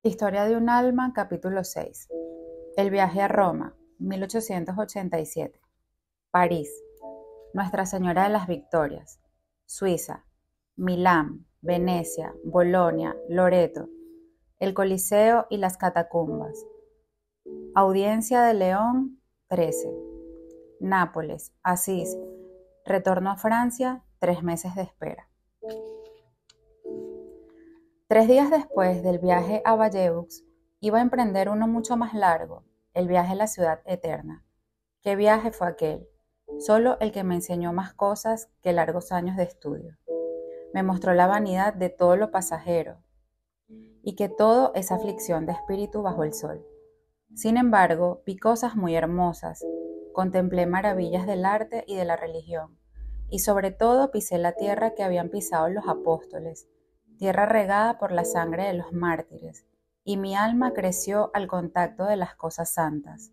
Historia de un alma, capítulo 6. El viaje a Roma, 1887. París, Nuestra Señora de las Victorias. Suiza, Milán, Venecia, Bolonia, Loreto, el Coliseo y las catacumbas. Audiencia de León, 13. Nápoles, Asís, retorno a Francia, 3 meses de espera. 3 días después del viaje a Valleux, iba a emprender uno mucho más largo, el viaje a la ciudad eterna. ¿Qué viaje fue aquel? Solo el que me enseñó más cosas que largos años de estudio. Me mostró la vanidad de todo lo pasajero y que todo es aflicción de espíritu bajo el sol. Sin embargo, vi cosas muy hermosas, contemplé maravillas del arte y de la religión, y sobre todo pisé la tierra que habían pisado los apóstoles, tierra regada por la sangre de los mártires, y mi alma creció al contacto de las cosas santas.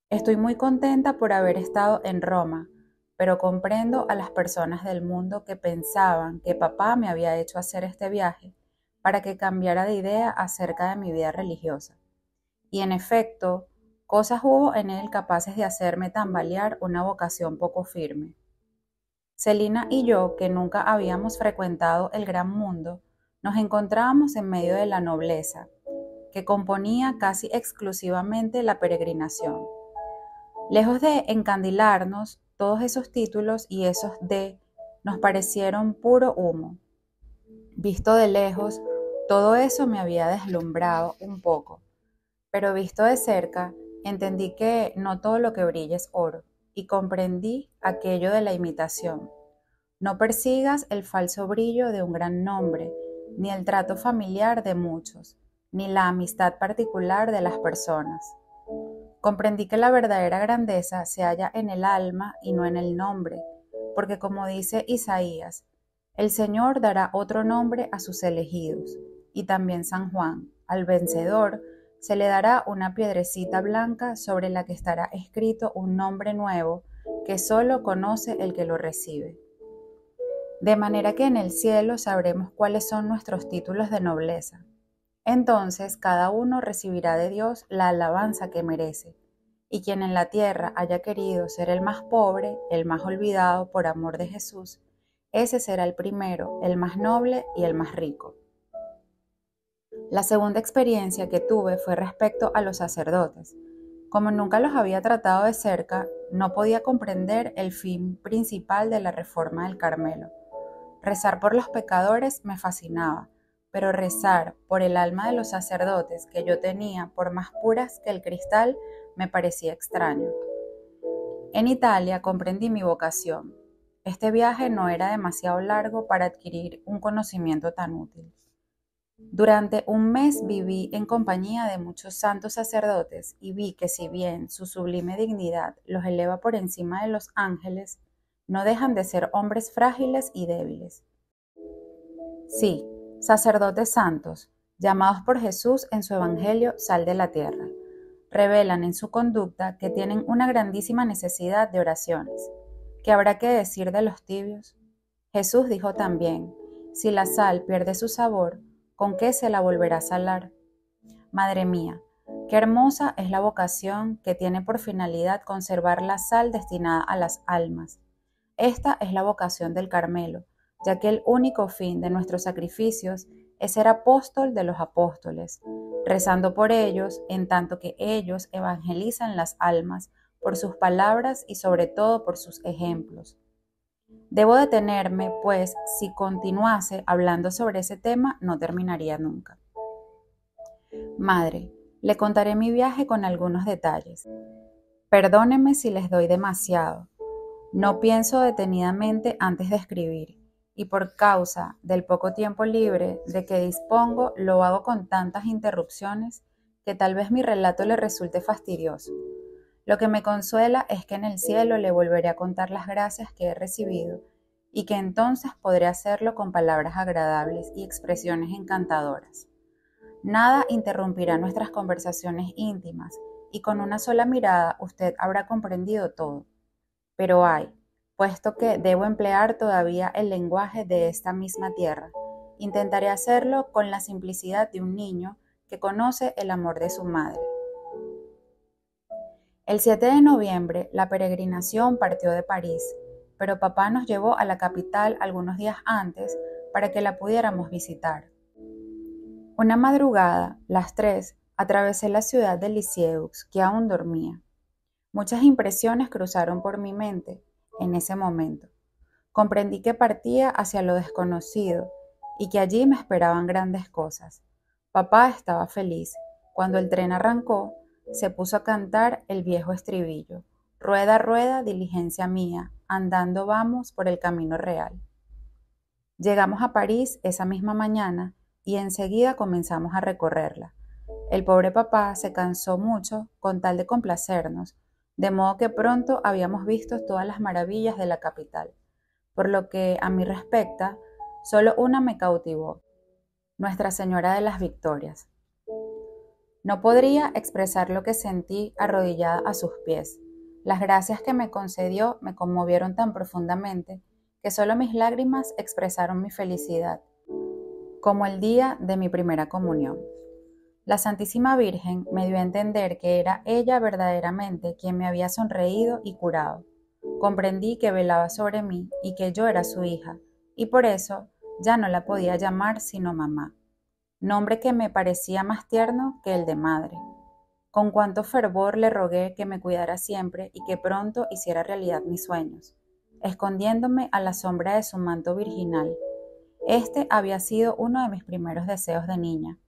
Estoy muy contenta por haber estado en Roma, pero comprendo a las personas del mundo que pensaban que papá me había hecho hacer este viaje para que cambiara de idea acerca de mi vida religiosa. Y en efecto, cosas hubo en él capaces de hacerme tambalear una vocación poco firme. Celina y yo, que nunca habíamos frecuentado el gran mundo, nos encontrábamos en medio de la nobleza, que componía casi exclusivamente la peregrinación. Lejos de encandilarnos, todos esos títulos y esos de nos parecieron puro humo. Visto de lejos, todo eso me había deslumbrado un poco, pero visto de cerca, entendí que no todo lo que brilla es oro, y comprendí aquello de la imitación. No persigas el falso brillo de un gran nombre, ni el trato familiar de muchos, ni la amistad particular de las personas. Comprendí que la verdadera grandeza se halla en el alma y no en el nombre, porque como dice Isaías, el Señor dará otro nombre a sus elegidos, y también San Juan, al vencedor, se le dará una piedrecita blanca sobre la que estará escrito un nombre nuevo que solo conoce el que lo recibe. De manera que en el cielo sabremos cuáles son nuestros títulos de nobleza. Entonces cada uno recibirá de Dios la alabanza que merece, y quien en la tierra haya querido ser el más pobre, el más olvidado por amor de Jesús, ese será el primero, el más noble y el más rico. La segunda experiencia que tuve fue respecto a los sacerdotes. Como nunca los había tratado de cerca, no podía comprender el fin principal de la reforma del Carmelo. Rezar por los pecadores me fascinaba, pero rezar por el alma de los sacerdotes que yo tenía por más puras que el cristal me parecía extraño. En Italia comprendí mi vocación. Este viaje no era demasiado largo para adquirir un conocimiento tan útil. Durante un mes viví en compañía de muchos santos sacerdotes y vi que si bien su sublime dignidad los eleva por encima de los ángeles, no dejan de ser hombres frágiles y débiles. Sí, sacerdotes santos, llamados por Jesús en su Evangelio Sal de la Tierra, revelan en su conducta que tienen una grandísima necesidad de oraciones. ¿Qué habrá que decir de los tibios? Jesús dijo también, si la sal pierde su sabor, ¿con qué se la volverá a salar? Madre mía, qué hermosa es la vocación que tiene por finalidad conservar la sal destinada a las almas. Esta es la vocación del Carmelo, ya que el único fin de nuestros sacrificios es ser apóstol de los apóstoles, rezando por ellos en tanto que ellos evangelizan las almas por sus palabras y sobre todo por sus ejemplos. Debo detenerme, pues si continuase hablando sobre ese tema no terminaría nunca. Madre, le contaré mi viaje con algunos detalles. Perdóneme si les doy demasiado. No pienso detenidamente antes de escribir, y por causa del poco tiempo libre de que dispongo, lo hago con tantas interrupciones que tal vez mi relato le resulte fastidioso. Lo que me consuela es que en el cielo le volveré a contar las gracias que he recibido y que entonces podré hacerlo con palabras agradables y expresiones encantadoras. Nada interrumpirá nuestras conversaciones íntimas y con una sola mirada usted habrá comprendido todo. Pero puesto que debo emplear todavía el lenguaje de esta misma tierra, intentaré hacerlo con la simplicidad de un niño que conoce el amor de su madre. El 7 de noviembre, la peregrinación partió de París, pero papá nos llevó a la capital algunos días antes para que la pudiéramos visitar. Una madrugada, las 3, atravesé la ciudad de Lisieux, que aún dormía. Muchas impresiones cruzaron por mi mente en ese momento. Comprendí que partía hacia lo desconocido y que allí me esperaban grandes cosas. Papá estaba feliz. Cuando el tren arrancó, se puso a cantar el viejo estribillo. Rueda, rueda, diligencia mía, andando vamos por el camino real. Llegamos a París esa misma mañana y enseguida comenzamos a recorrerla. El pobre papá se cansó mucho con tal de complacernos, de modo que pronto habíamos visto todas las maravillas de la capital. Por lo que a mí respecta, solo una me cautivó: Nuestra Señora de las Victorias. No podría expresar lo que sentí arrodillada a sus pies. Las gracias que me concedió me conmovieron tan profundamente que solo mis lágrimas expresaron mi felicidad, como el día de mi primera comunión. La Santísima Virgen me dio a entender que era ella verdaderamente quien me había sonreído y curado. Comprendí que velaba sobre mí y que yo era su hija, y por eso ya no la podía llamar sino mamá, nombre que me parecía más tierno que el de madre. Con cuánto fervor le rogué que me cuidara siempre y que pronto hiciera realidad mis sueños, escondiéndome a la sombra de su manto virginal. Este había sido uno de mis primeros deseos de niña.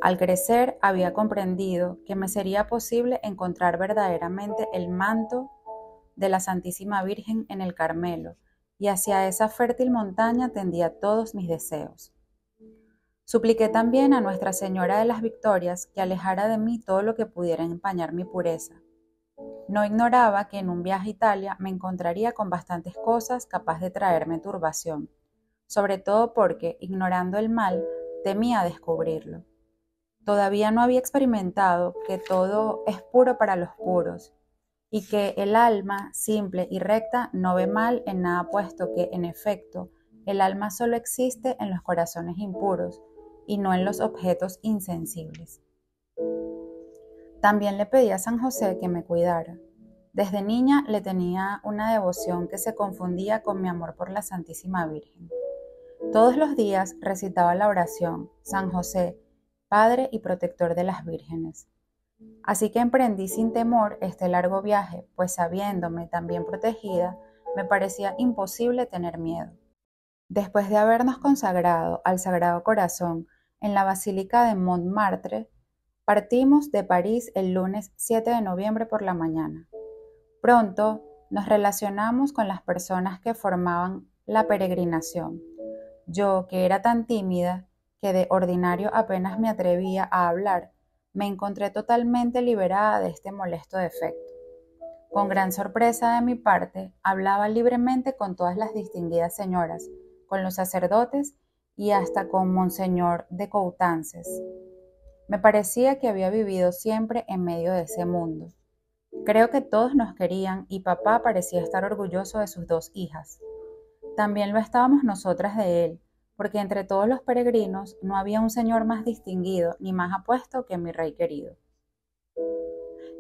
Al crecer había comprendido que me sería posible encontrar verdaderamente el manto de la Santísima Virgen en el Carmelo, y hacia esa fértil montaña tendía todos mis deseos. Supliqué también a Nuestra Señora de las Victorias que alejara de mí todo lo que pudiera empañar mi pureza. No ignoraba que en un viaje a Italia me encontraría con bastantes cosas capaz de traerme turbación, sobre todo porque, ignorando el mal, temía descubrirlo. Todavía no había experimentado que todo es puro para los puros, y que el alma simple y recta no ve mal en nada, puesto que, en efecto, el alma solo existe en los corazones impuros y no en los objetos insensibles. También le pedí a San José que me cuidara. Desde niña le tenía una devoción que se confundía con mi amor por la Santísima Virgen. Todos los días recitaba la oración: San José, Padre y Protector de las Vírgenes. Así que emprendí sin temor este largo viaje, pues sabiéndome tan bien protegida, me parecía imposible tener miedo. Después de habernos consagrado al Sagrado Corazón en la Basílica de Montmartre, partimos de París el lunes 7 de noviembre por la mañana. Pronto nos relacionamos con las personas que formaban la peregrinación. Yo, que era tan tímida que de ordinario apenas me atrevía a hablar, me encontré totalmente liberada de este molesto defecto. Con gran sorpresa de mi parte, hablaba libremente con todas las distinguidas señoras, con los sacerdotes y hasta con Monseñor de Coutances. Me parecía que había vivido siempre en medio de ese mundo. Creo que todos nos querían y papá parecía estar orgulloso de sus 2 hijas. También lo estábamos nosotras de él, porque entre todos los peregrinos no había un señor más distinguido ni más apuesto que mi rey querido.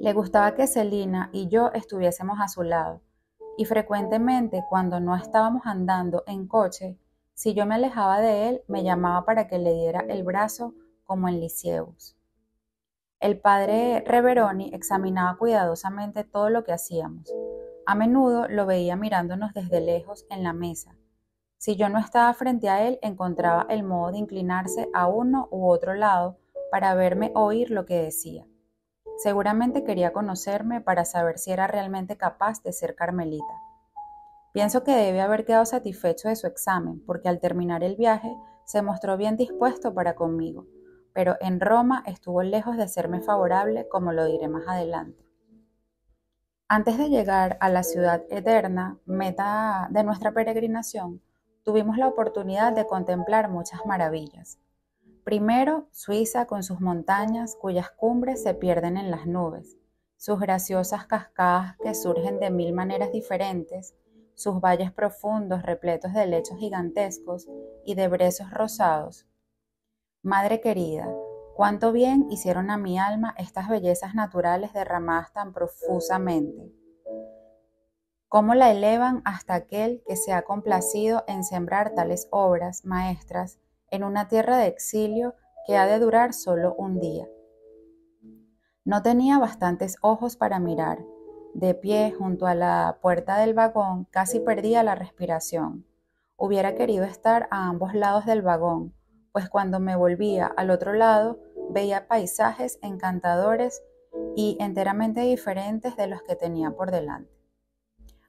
Le gustaba que Celina y yo estuviésemos a su lado, y frecuentemente cuando no estábamos andando en coche, si yo me alejaba de él, me llamaba para que le diera el brazo como en Lisieux. El padre Reveroni examinaba cuidadosamente todo lo que hacíamos. A menudo lo veía mirándonos desde lejos en la mesa. Si yo no estaba frente a él, encontraba el modo de inclinarse a uno u otro lado para verme oír lo que decía. Seguramente quería conocerme para saber si era realmente capaz de ser carmelita. Pienso que debe haber quedado satisfecho de su examen, porque al terminar el viaje se mostró bien dispuesto para conmigo, pero en Roma estuvo lejos de serme favorable, como lo diré más adelante. Antes de llegar a la ciudad eterna, meta de nuestra peregrinación, tuvimos la oportunidad de contemplar muchas maravillas. Primero, Suiza con sus montañas cuyas cumbres se pierden en las nubes, sus graciosas cascadas que surgen de 1000 maneras diferentes, sus valles profundos repletos de lechos gigantescos y de brezos rosados. Madre querida, Cuánto bien hicieron a mi alma estas bellezas naturales derramadas tan profusamente. Cómo la elevan hasta aquel que se ha complacido en sembrar tales obras maestras en una tierra de exilio que ha de durar solo un día. No tenía bastantes ojos para mirar. De pie junto a la puerta del vagón casi perdía la respiración. Hubiera querido estar a ambos lados del vagón, pues cuando me volvía al otro lado veía paisajes encantadores y enteramente diferentes de los que tenía por delante.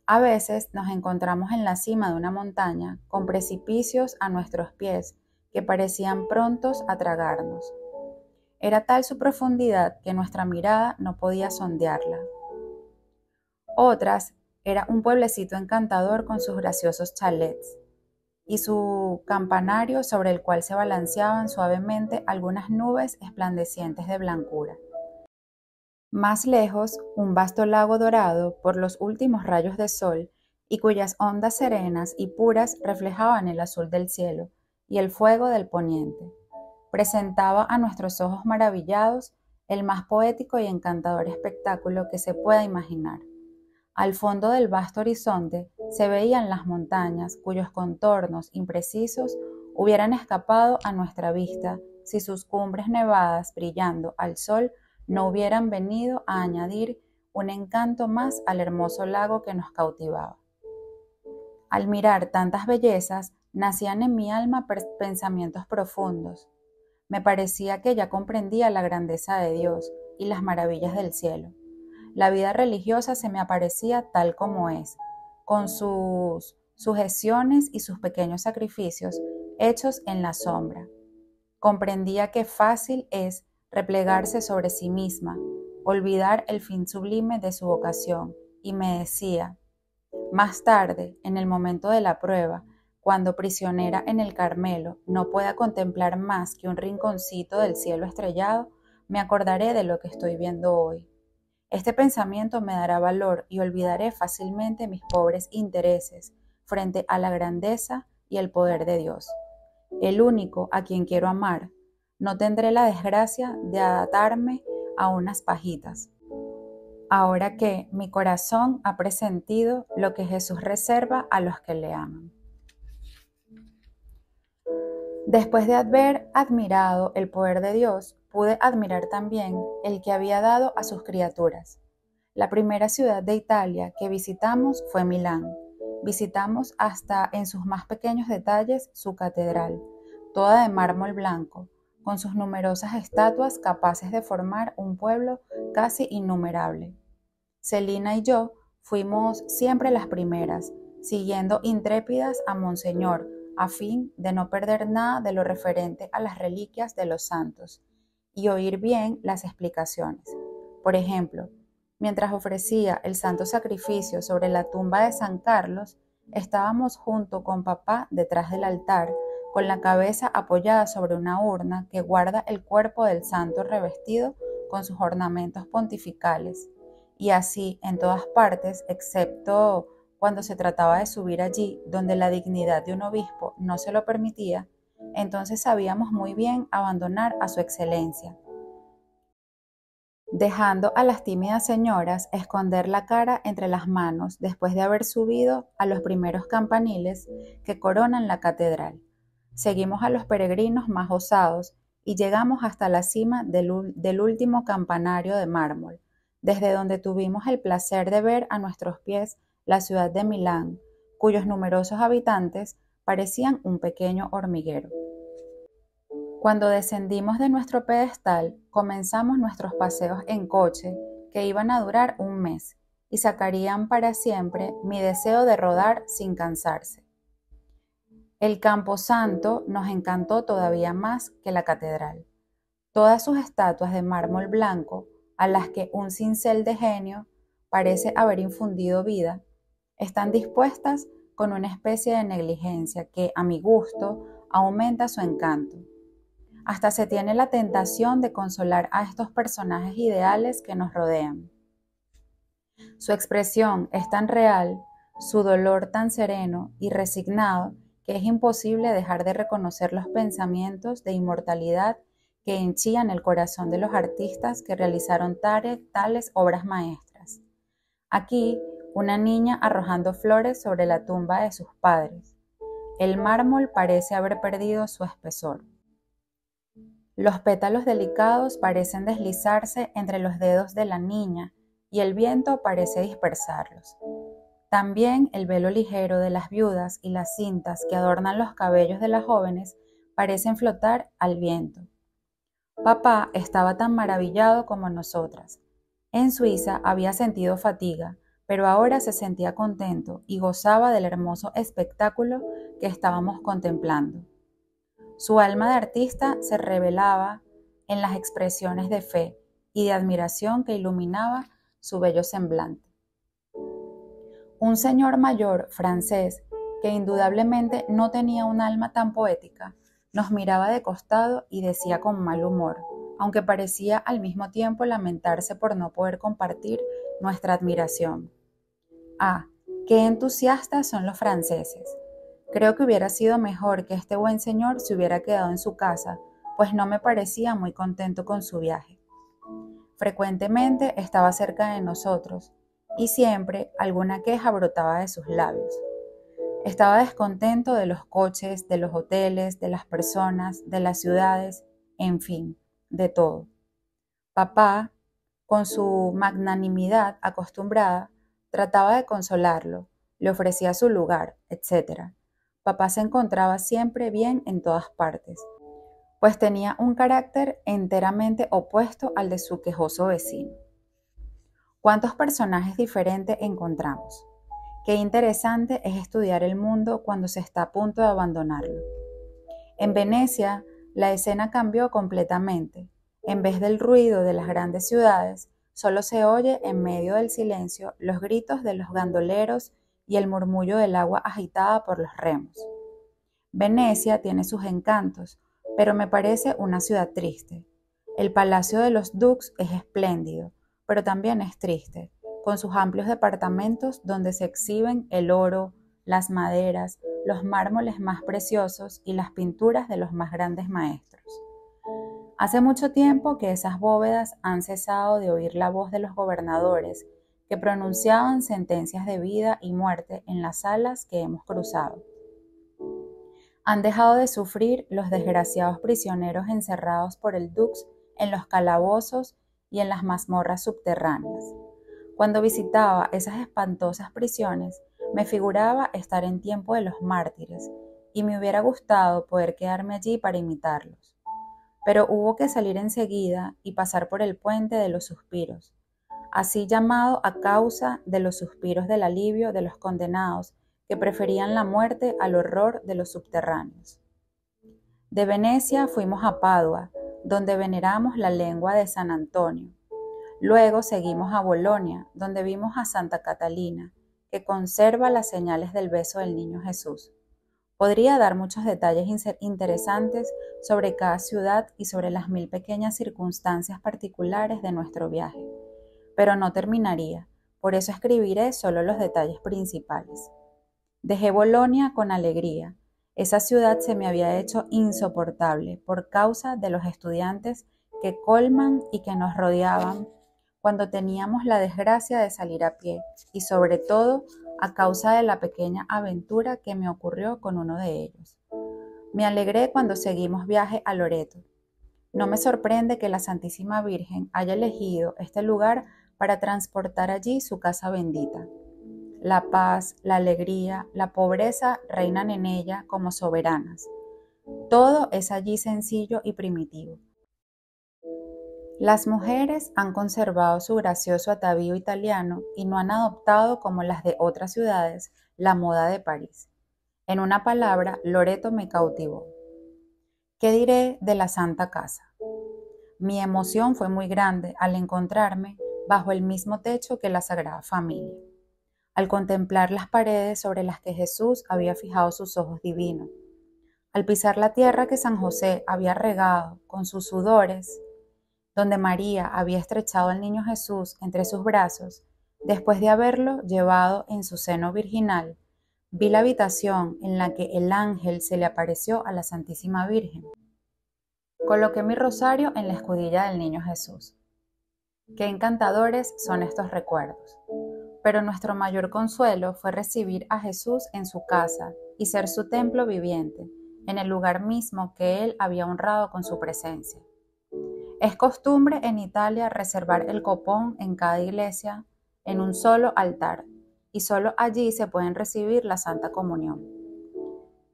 A veces nos encontramos en la cima de una montaña con precipicios a nuestros pies que parecían prontos a tragarnos. Era tal su profundidad que nuestra mirada no podía sondearla. Otras era un pueblecito encantador con sus graciosos chalets y su campanario sobre el cual se balanceaban suavemente algunas nubes esplandecientes de blancura. Más lejos, un vasto lago dorado por los últimos rayos de sol y cuyas ondas serenas y puras reflejaban el azul del cielo y el fuego del poniente. Presentaba a nuestros ojos maravillados el más poético y encantador espectáculo que se pueda imaginar. Al fondo del vasto horizonte se veían las montañas cuyos contornos imprecisos hubieran escapado a nuestra vista si sus cumbres nevadas brillando al sol no hubieran venido a añadir un encanto más al hermoso lago que nos cautivaba. Al mirar tantas bellezas, nacían en mi alma pensamientos profundos. Me parecía que ya comprendía la grandeza de Dios y las maravillas del cielo. La vida religiosa se me aparecía tal como es, con sus sujeciones y sus pequeños sacrificios hechos en la sombra. Comprendía que fácil es replegarse sobre sí misma, olvidar el fin sublime de su vocación, y me decía, más tarde, en el momento de la prueba, cuando prisionera en el Carmelo no pueda contemplar más que un rinconcito del cielo estrellado, me acordaré de lo que estoy viendo hoy. Este pensamiento me dará valor y olvidaré fácilmente mis pobres intereses frente a la grandeza y el poder de Dios, el único a quien quiero amar. No tendré la desgracia de atarme a unas pajitas, ahora que mi corazón ha presentido lo que Jesús reserva a los que le aman. Después de haber admirado el poder de Dios, pude admirar también el que había dado a sus criaturas. La primera ciudad de Italia que visitamos fue Milán. Visitamos hasta en sus más pequeños detalles su catedral, toda de mármol blanco, con sus numerosas estatuas capaces de formar un pueblo casi innumerable. Celina y yo fuimos siempre las primeras, siguiendo intrépidas a Monseñor, a fin de no perder nada de lo referente a las reliquias de los santos y oír bien las explicaciones. Por ejemplo, mientras ofrecía el santo sacrificio sobre la tumba de San Carlos, estábamos junto con papá detrás del altar, con la cabeza apoyada sobre una urna que guarda el cuerpo del santo revestido con sus ornamentos pontificales, y así en todas partes, excepto cuando se trataba de subir allí donde la dignidad de un obispo no se lo permitía, entonces sabíamos muy bien abandonar a su excelencia, dejando a las tímidas señoras esconder la cara entre las manos después de haber subido a los primeros campaniles que coronan la catedral. Seguimos a los peregrinos más osados y llegamos hasta la cima del último campanario de mármol, desde donde tuvimos el placer de ver a nuestros pies la ciudad de Milán, cuyos numerosos habitantes parecían un pequeño hormiguero. Cuando descendimos de nuestro pedestal, comenzamos nuestros paseos en coche, que iban a durar un mes, y sacarían para siempre mi deseo de rodar sin cansarse. El Camposanto nos encantó todavía más que la catedral. Todas sus estatuas de mármol blanco, a las que un cincel de genio parece haber infundido vida, están dispuestas con una especie de negligencia que, a mi gusto, aumenta su encanto. Hasta se tiene la tentación de consolar a estos personajes ideales que nos rodean. Su expresión es tan real, su dolor tan sereno y resignado, que es imposible dejar de reconocer los pensamientos de inmortalidad que henchían el corazón de los artistas que realizaron tales obras maestras. Aquí, una niña arrojando flores sobre la tumba de sus padres. El mármol parece haber perdido su espesor. Los pétalos delicados parecen deslizarse entre los dedos de la niña y el viento parece dispersarlos. También el velo ligero de las viudas y las cintas que adornan los cabellos de las jóvenes parecen flotar al viento. Papá estaba tan maravillado como nosotras. En Suiza había sentido fatiga, pero ahora se sentía contento y gozaba del hermoso espectáculo que estábamos contemplando. Su alma de artista se revelaba en las expresiones de fe y de admiración que iluminaba su bello semblante. Un señor mayor francés, que indudablemente no tenía un alma tan poética, nos miraba de costado y decía con mal humor, aunque parecía al mismo tiempo lamentarse por no poder compartir nuestra admiración. Ah, qué entusiastas son los franceses. Creo que hubiera sido mejor que este buen señor se hubiera quedado en su casa, pues no me parecía muy contento con su viaje. Frecuentemente estaba cerca de nosotros, y siempre alguna queja brotaba de sus labios. Estaba descontento de los coches, de los hoteles, de las personas, de las ciudades, en fin, de todo. Papá, con su magnanimidad acostumbrada, trataba de consolarlo, le ofrecía su lugar, etc. Papá se encontraba siempre bien en todas partes, pues tenía un carácter enteramente opuesto al de su quejoso vecino. ¿Cuántos personajes diferentes encontramos? Qué interesante es estudiar el mundo cuando se está a punto de abandonarlo. En Venecia, la escena cambió completamente. En vez del ruido de las grandes ciudades, solo se oye en medio del silencio los gritos de los gandoleros y el murmullo del agua agitada por los remos. Venecia tiene sus encantos, pero me parece una ciudad triste. El Palacio de los Dux es espléndido, pero también es triste, con sus amplios departamentos donde se exhiben el oro, las maderas, los mármoles más preciosos y las pinturas de los más grandes maestros. Hace mucho tiempo que esas bóvedas han cesado de oír la voz de los gobernadores que pronunciaban sentencias de vida y muerte en las salas que hemos cruzado. Han dejado de sufrir los desgraciados prisioneros encerrados por el Dux en los calabozos y en las mazmorras subterráneas. Cuando visitaba esas espantosas prisiones, me figuraba estar en tiempo de los mártires y me hubiera gustado poder quedarme allí para imitarlos. Pero hubo que salir enseguida y pasar por el puente de los suspiros, así llamado a causa de los suspiros del alivio de los condenados que preferían la muerte al horror de los subterráneos. De Venecia fuimos a Padua, donde veneramos la lengua de San Antonio. Luego seguimos a Bolonia, donde vimos a Santa Catalina, que conserva las señales del beso del niño Jesús. Podría dar muchos detalles interesantes sobre cada ciudad y sobre las 1000 pequeñas circunstancias particulares de nuestro viaje, pero no terminaría, por eso escribiré solo los detalles principales. Dejé Bolonia con alegría. Esa ciudad se me había hecho insoportable por causa de los estudiantes que colman y que nos rodeaban cuando teníamos la desgracia de salir a pie, y sobre todo a causa de la pequeña aventura que me ocurrió con uno de ellos. Me alegré cuando seguimos viaje a Loreto. No me sorprende que la Santísima Virgen haya elegido este lugar para transportar allí su casa bendita. La paz, la alegría, la pobreza reinan en ella como soberanas. Todo es allí sencillo y primitivo. Las mujeres han conservado su gracioso atavío italiano y no han adoptado, como las de otras ciudades, la moda de París. En una palabra, Loreto me cautivó. ¿Qué diré de la Santa Casa? Mi emoción fue muy grande al encontrarme bajo el mismo techo que la Sagrada Familia, al contemplar las paredes sobre las que Jesús había fijado sus ojos divinos, al pisar la tierra que San José había regado con sus sudores, donde María había estrechado al niño Jesús entre sus brazos, después de haberlo llevado en su seno virginal, vi la habitación en la que el ángel se le apareció a la Santísima Virgen. Coloqué mi rosario en la escudilla del Niño Jesús. Qué encantadores son estos recuerdos. Pero nuestro mayor consuelo fue recibir a Jesús en su casa y ser su templo viviente, en el lugar mismo que Él había honrado con su presencia. Es costumbre en Italia reservar el copón en cada iglesia en un solo altar, y solo allí se pueden recibir la Santa Comunión.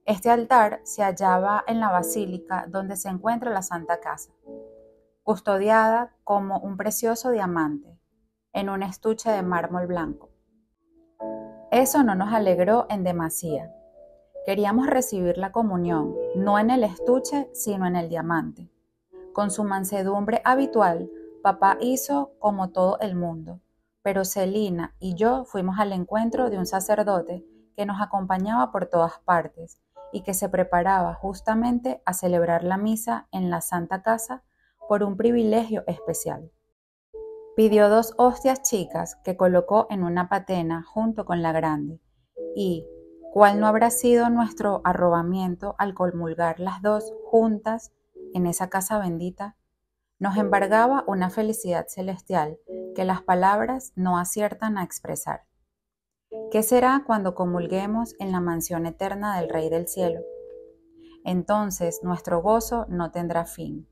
Este altar se hallaba en la basílica donde se encuentra la Santa Casa, custodiada como un precioso diamante, en un estuche de mármol blanco. Eso no nos alegró en demasía. Queríamos recibir la comunión, no en el estuche, sino en el diamante. Con su mansedumbre habitual, papá hizo como todo el mundo, pero Celina y yo fuimos al encuentro de un sacerdote que nos acompañaba por todas partes y que se preparaba justamente a celebrar la misa en la Santa Casa por un privilegio especial. Pidió 2 hostias chicas que colocó en una patena junto con la grande, y ¿cuál no habrá sido nuestro arrobamiento al comulgar las 2 juntas en esa casa bendita? Nos embargaba una felicidad celestial que las palabras no aciertan a expresar. ¿Qué será cuando comulguemos en la mansión eterna del Rey del Cielo? Entonces nuestro gozo no tendrá fin.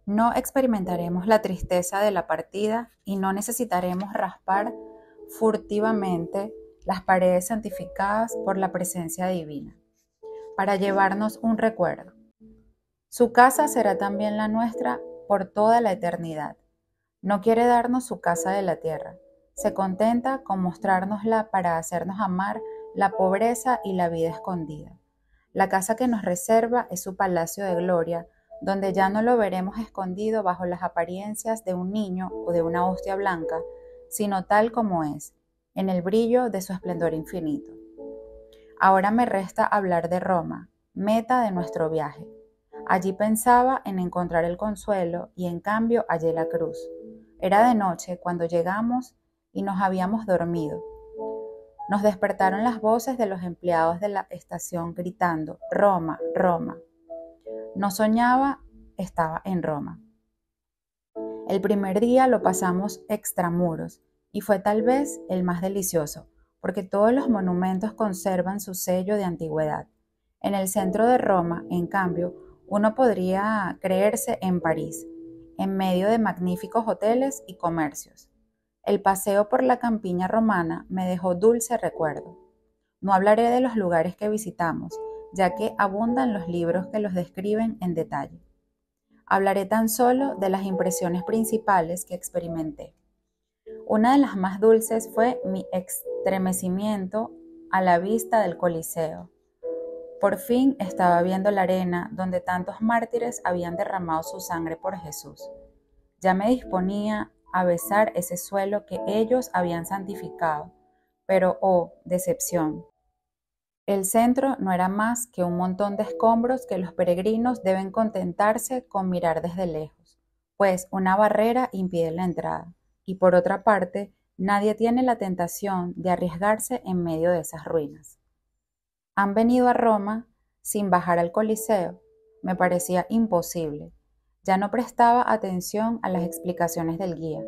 No experimentaremos la tristeza de la partida y no necesitaremos raspar furtivamente las paredes santificadas por la presencia divina, para llevarnos un recuerdo. Su casa será también la nuestra por toda la eternidad. No quiere darnos su casa de la tierra. Se contenta con mostrárnosla para hacernos amar la pobreza y la vida escondida. La casa que nos reserva es su palacio de gloria, donde ya no lo veremos escondido bajo las apariencias de un niño o de una hostia blanca, sino tal como es, en el brillo de su esplendor infinito. Ahora me resta hablar de Roma, meta de nuestro viaje. Allí pensaba en encontrar el consuelo y en cambio hallé la cruz. Era de noche cuando llegamos y nos habíamos dormido. Nos despertaron las voces de los empleados de la estación gritando: «Roma, Roma». No soñaba, estaba en Roma. El primer día lo pasamos extramuros y fue tal vez el más delicioso, porque todos los monumentos conservan su sello de antigüedad. En el centro de Roma, en cambio, uno podría creerse en París, en medio de magníficos hoteles y comercios. El paseo por la campiña romana me dejó dulce recuerdo. No hablaré de los lugares que visitamos, ya que abundan los libros que los describen en detalle. Hablaré tan solo de las impresiones principales que experimenté. Una de las más dulces fue mi estremecimiento a la vista del Coliseo. Por fin estaba viendo la arena donde tantos mártires habían derramado su sangre por Jesús. Ya me disponía a besar ese suelo que ellos habían santificado, pero ¡oh, decepción! El centro no era más que un montón de escombros que los peregrinos deben contentarse con mirar desde lejos, pues una barrera impide la entrada, y por otra parte, nadie tiene la tentación de arriesgarse en medio de esas ruinas. Han venido a Roma sin bajar al Coliseo. Me parecía imposible. Ya no prestaba atención a las explicaciones del guía.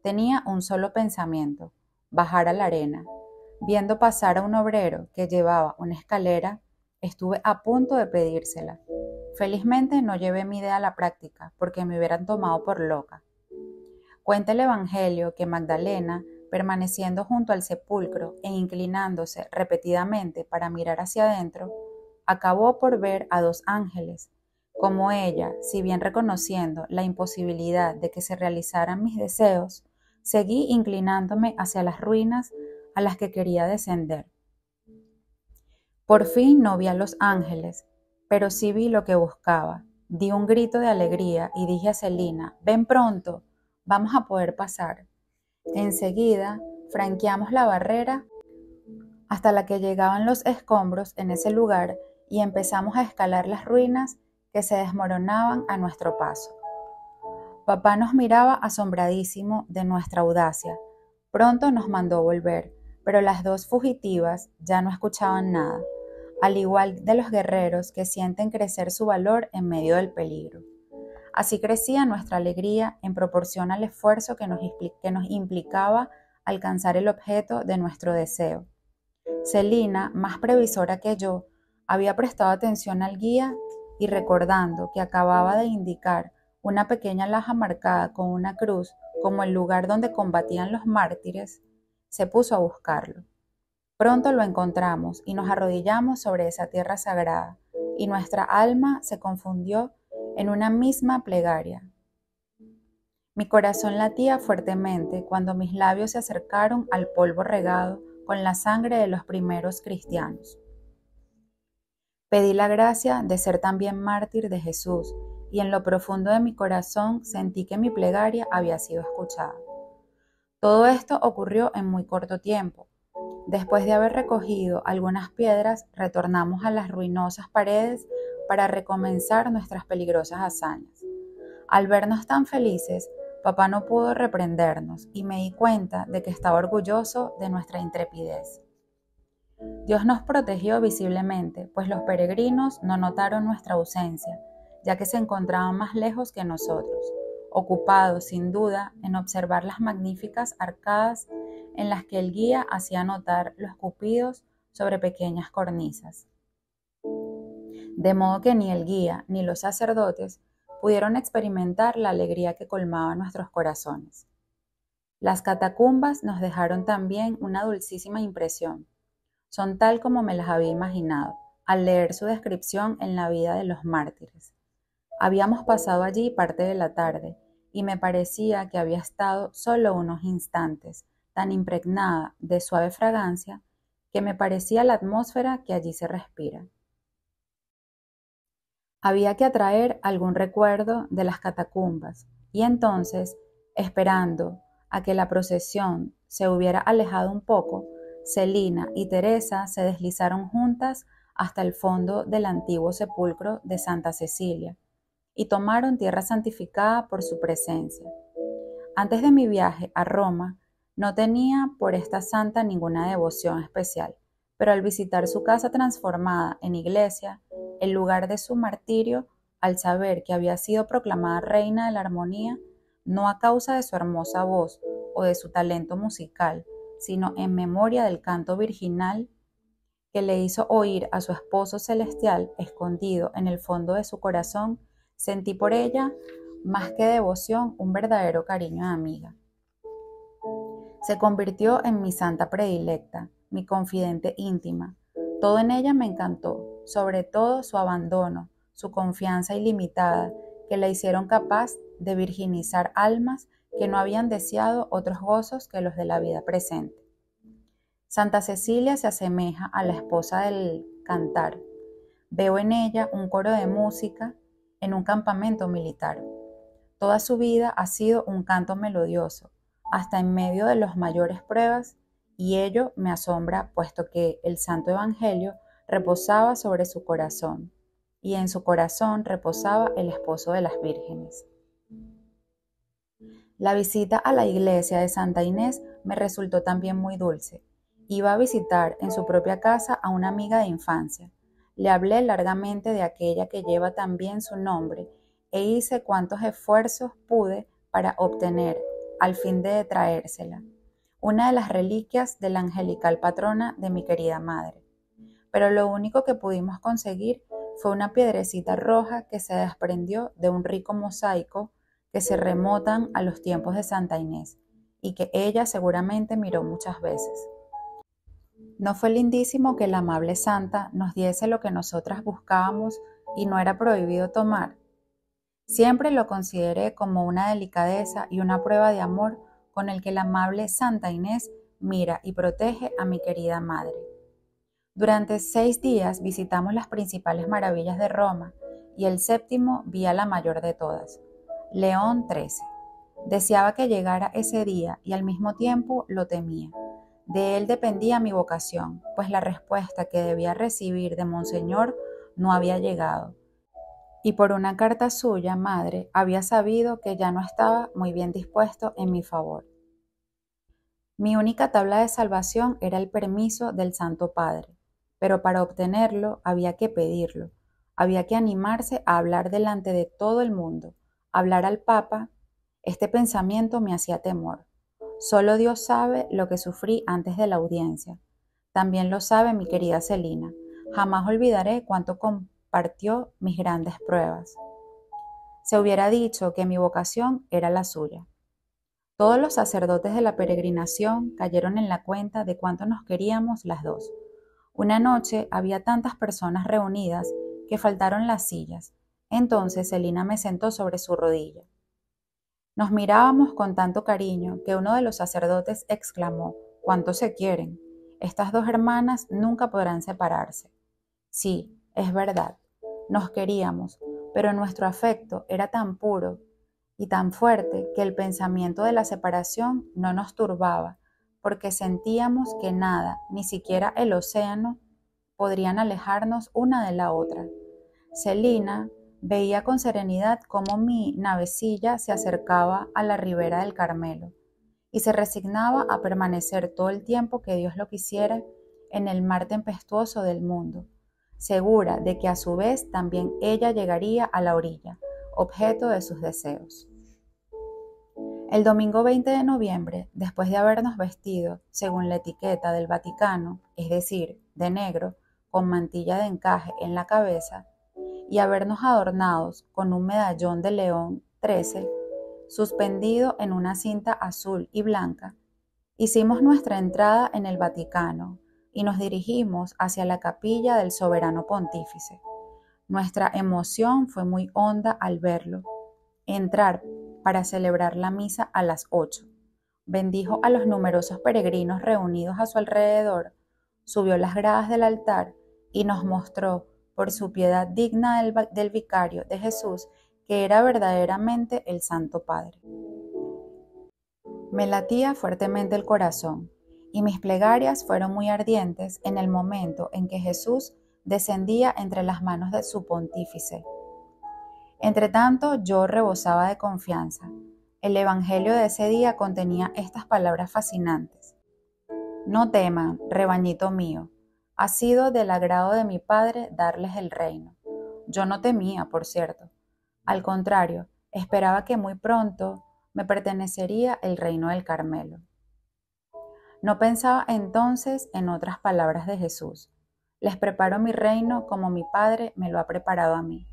Tenía un solo pensamiento: bajar a la arena. Viendo pasar a un obrero que llevaba una escalera, estuve a punto de pedírsela. Felizmente no llevé mi idea a la práctica, porque me hubieran tomado por loca. Cuenta el Evangelio que Magdalena, permaneciendo junto al sepulcro e inclinándose repetidamente para mirar hacia adentro, acabó por ver a 2 ángeles. Como ella, si bien reconociendo la imposibilidad de que se realizaran mis deseos, seguí inclinándome hacia las ruinas a las que quería descender. Por fin no vi a los ángeles, pero sí vi lo que buscaba. Di un grito de alegría y dije a Celina: «Ven pronto, vamos a poder pasar». Enseguida franqueamos la barrera hasta la que llegaban los escombros en ese lugar y empezamos a escalar las ruinas que se desmoronaban a nuestro paso. Papá nos miraba asombradísimo de nuestra audacia. Pronto nos mandó volver, pero las 2 fugitivas ya no escuchaban nada, al igual de los guerreros que sienten crecer su valor en medio del peligro. Así crecía nuestra alegría en proporción al esfuerzo que nos implicaba alcanzar el objeto de nuestro deseo. Celina, más previsora que yo, había prestado atención al guía y recordando que acababa de indicar una pequeña laja marcada con una cruz como el lugar donde combatían los mártires, se puso a buscarlo. Pronto lo encontramos y nos arrodillamos sobre esa tierra sagrada, y nuestra alma se confundió en una misma plegaria. Mi corazón latía fuertemente cuando mis labios se acercaron al polvo regado con la sangre de los primeros cristianos. Pedí la gracia de ser también mártir de Jesús, y en lo profundo de mi corazón sentí que mi plegaria había sido escuchada. Todo esto ocurrió en muy corto tiempo. Después de haber recogido algunas piedras, retornamos a las ruinosas paredes para recomenzar nuestras peligrosas hazañas. Al vernos tan felices, papá no pudo reprendernos y me di cuenta de que estaba orgulloso de nuestra intrepidez. Dios nos protegió visiblemente, pues los peregrinos no notaron nuestra ausencia, ya que se encontraban más lejos que nosotros, ocupados sin duda en observar las magníficas arcadas en las que el guía hacía notar los cupidos sobre pequeñas cornisas. De modo que ni el guía ni los sacerdotes pudieron experimentar la alegría que colmaba nuestros corazones. Las catacumbas nos dejaron también una dulcísima impresión. Son tal como me las había imaginado, al leer su descripción en la vida de los mártires. Habíamos pasado allí parte de la tarde, y me parecía que había estado solo unos instantes, tan impregnada de suave fragancia, que me parecía la atmósfera que allí se respira. Había que atraer algún recuerdo de las catacumbas, y entonces, esperando a que la procesión se hubiera alejado un poco, Celina y Teresa se deslizaron juntas hasta el fondo del antiguo sepulcro de Santa Cecilia y tomaron tierra santificada por su presencia. Antes de mi viaje a Roma, no tenía por esta santa ninguna devoción especial, pero al visitar su casa transformada en iglesia, el lugar de su martirio, al saber que había sido proclamada reina de la armonía, no a causa de su hermosa voz o de su talento musical, sino en memoria del canto virginal que le hizo oír a su esposo celestial escondido en el fondo de su corazón, sentí por ella, más que devoción, un verdadero cariño de amiga. Se convirtió en mi santa predilecta, mi confidente íntima. Todo en ella me encantó, sobre todo su abandono, su confianza ilimitada, que la hicieron capaz de virginizar almas que no habían deseado otros gozos que los de la vida presente. Santa Cecilia se asemeja a la esposa del cantar. Veo en ella un coro de música en un campamento militar. Toda su vida ha sido un canto melodioso, hasta en medio de las mayores pruebas, y ello me asombra, puesto que el Santo Evangelio reposaba sobre su corazón, y en su corazón reposaba el esposo de las vírgenes. La visita a la iglesia de Santa Inés me resultó también muy dulce. Iba a visitar en su propia casa a una amiga de infancia. Le hablé largamente de aquella que lleva también su nombre e hice cuantos esfuerzos pude para obtener, al fin de traérsela, una de las reliquias de la angelical patrona de mi querida madre. Pero lo único que pudimos conseguir fue una piedrecita roja que se desprendió de un rico mosaico que se remontan a los tiempos de Santa Inés y que ella seguramente miró muchas veces. ¿No fue lindísimo que la amable santa nos diese lo que nosotras buscábamos y no era prohibido tomar? Siempre lo consideré como una delicadeza y una prueba de amor con el que la amable Santa Inés mira y protege a mi querida madre. Durante 6 días visitamos las principales maravillas de Roma y el séptimo vi a la mayor de todas, León XIII. Deseaba que llegara ese día y al mismo tiempo lo temía. De él dependía mi vocación, pues la respuesta que debía recibir de Monseñor no había llegado. Y por una carta suya, madre, había sabido que ya no estaba muy bien dispuesto en mi favor. Mi única tabla de salvación era el permiso del Santo Padre, pero para obtenerlo había que pedirlo, había que animarse a hablar delante de todo el mundo, Hablar al Papa, este pensamiento me hacía temor. Solo Dios sabe lo que sufrí antes de la audiencia. También lo sabe mi querida Celina. Jamás olvidaré cuánto compartió mis grandes pruebas. Se hubiera dicho que mi vocación era la suya. Todos los sacerdotes de la peregrinación cayeron en la cuenta de cuánto nos queríamos las dos. Una noche había tantas personas reunidas que faltaron las sillas. Entonces Celina me sentó sobre su rodilla. Nos mirábamos con tanto cariño que uno de los sacerdotes exclamó: «¿Cuánto se quieren? Estas dos hermanas nunca podrán separarse». Sí, es verdad, nos queríamos, pero nuestro afecto era tan puro y tan fuerte que el pensamiento de la separación no nos turbaba, porque sentíamos que nada, ni siquiera el océano, podrían alejarnos una de la otra. Celina veía con serenidad cómo mi navecilla se acercaba a la ribera del Carmelo y se resignaba a permanecer todo el tiempo que Dios lo quisiera en el mar tempestuoso del mundo, segura de que a su vez también ella llegaría a la orilla, objeto de sus deseos. El domingo 20 de noviembre, después de habernos vestido según la etiqueta del Vaticano, es decir, de negro, con mantilla de encaje en la cabeza, y habernos adornados con un medallón de León XIII suspendido en una cinta azul y blanca, hicimos nuestra entrada en el Vaticano y nos dirigimos hacia la capilla del soberano pontífice. Nuestra emoción fue muy honda al verlo entrar para celebrar la misa a las 8. Bendijo a los numerosos peregrinos reunidos a su alrededor, subió las gradas del altar y nos mostró, por su piedad digna del vicario de Jesús, que era verdaderamente el Santo Padre. Me latía fuertemente el corazón, y mis plegarias fueron muy ardientes en el momento en que Jesús descendía entre las manos de su pontífice. Entretanto, yo rebosaba de confianza. El evangelio de ese día contenía estas palabras fascinantes: «No teman, rebañito mío, ha sido del agrado de mi Padre darles el reino». Yo no temía, por cierto. Al contrario, esperaba que muy pronto me pertenecería el reino del Carmelo. No pensaba entonces en otras palabras de Jesús: «Les preparo mi reino como mi Padre me lo ha preparado a mí».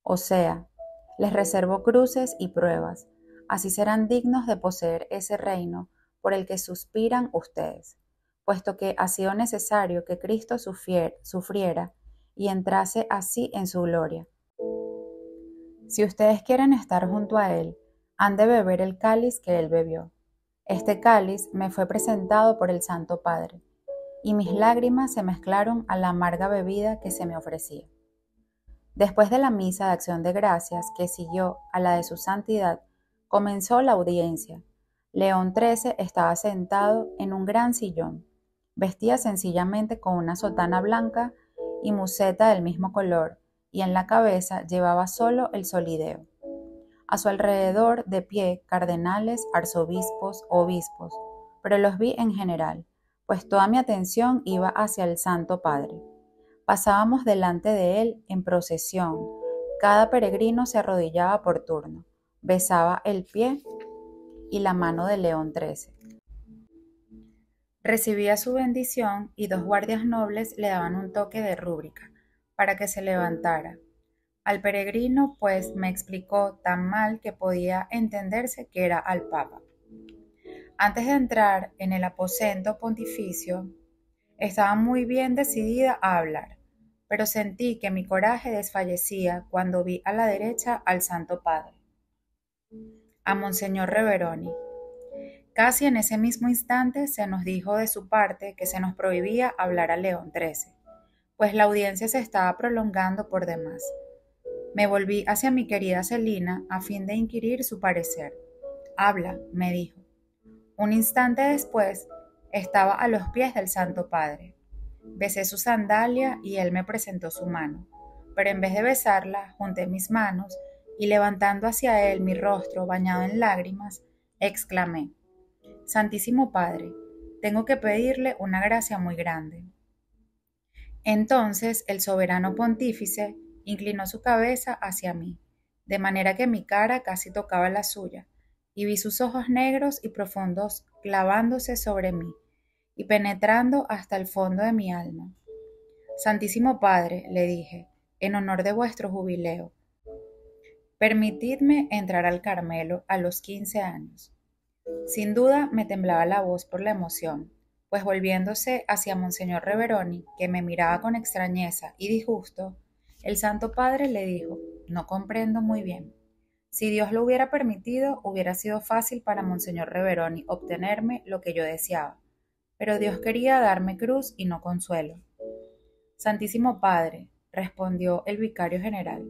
O sea, les reservo cruces y pruebas, así serán dignos de poseer ese reino por el que suspiran ustedes, puesto que ha sido necesario que Cristo sufriera y entrase así en su gloria. Si ustedes quieren estar junto a Él, han de beber el cáliz que Él bebió. Este cáliz me fue presentado por el Santo Padre, y mis lágrimas se mezclaron a la amarga bebida que se me ofrecía. Después de la misa de acción de gracias que siguió a la de su santidad, comenzó la audiencia. León XIII estaba sentado en un gran sillón. Vestía sencillamente con una sotana blanca y museta del mismo color, y en la cabeza llevaba solo el solideo. A su alrededor, de pie, cardenales, arzobispos, obispos, pero los vi en general, pues toda mi atención iba hacia el Santo Padre. Pasábamos delante de él en procesión. Cada peregrino se arrodillaba por turno, besaba el pie y la mano de León XIII. Recibía su bendición y dos guardias nobles le daban un toque de rúbrica para que se levantara. Al peregrino, pues, me explicó tan mal que podía entenderse que era al Papa. Antes de entrar en el aposento pontificio, estaba muy bien decidida a hablar, pero sentí que mi coraje desfallecía cuando vi a la derecha al Santo Padre, a Monseñor Reveroni. Casi en ese mismo instante se nos dijo de su parte que se nos prohibía hablar a León XIII, pues la audiencia se estaba prolongando por demás. Me volví hacia mi querida Celina a fin de inquirir su parecer. «Habla», me dijo. Un instante después estaba a los pies del Santo Padre. Besé su sandalia y él me presentó su mano, pero en vez de besarla, junté mis manos y levantando hacia él mi rostro bañado en lágrimas, exclamé: «Santísimo Padre, tengo que pedirle una gracia muy grande». Entonces el soberano pontífice inclinó su cabeza hacia mí, de manera que mi cara casi tocaba la suya, y vi sus ojos negros y profundos clavándose sobre mí y penetrando hasta el fondo de mi alma. Santísimo Padre, le dije, en honor de vuestro jubileo, permitidme entrar al Carmelo a los 15 años. Sin duda me temblaba la voz por la emoción, pues volviéndose hacia Monseñor Reveroni, que me miraba con extrañeza y disgusto, el Santo Padre le dijo: no comprendo muy bien. Si Dios lo hubiera permitido, hubiera sido fácil para Monseñor Reveroni obtenerme lo que yo deseaba, pero Dios quería darme cruz y no consuelo. Santísimo Padre, respondió el vicario general,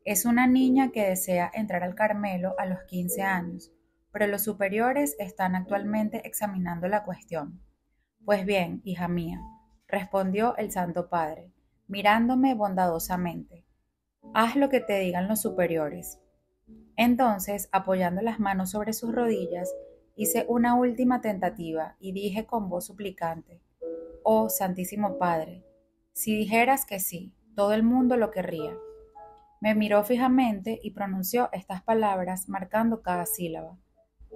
es una niña que desea entrar al Carmelo a los 15 años, pero los superiores están actualmente examinando la cuestión. Pues bien, hija mía, respondió el Santo Padre, mirándome bondadosamente, haz lo que te digan los superiores. Entonces, apoyando las manos sobre sus rodillas, hice una última tentativa y dije con voz suplicante: oh Santísimo Padre, si dijeras que sí, todo el mundo lo querría. Me miró fijamente y pronunció estas palabras marcando cada sílaba.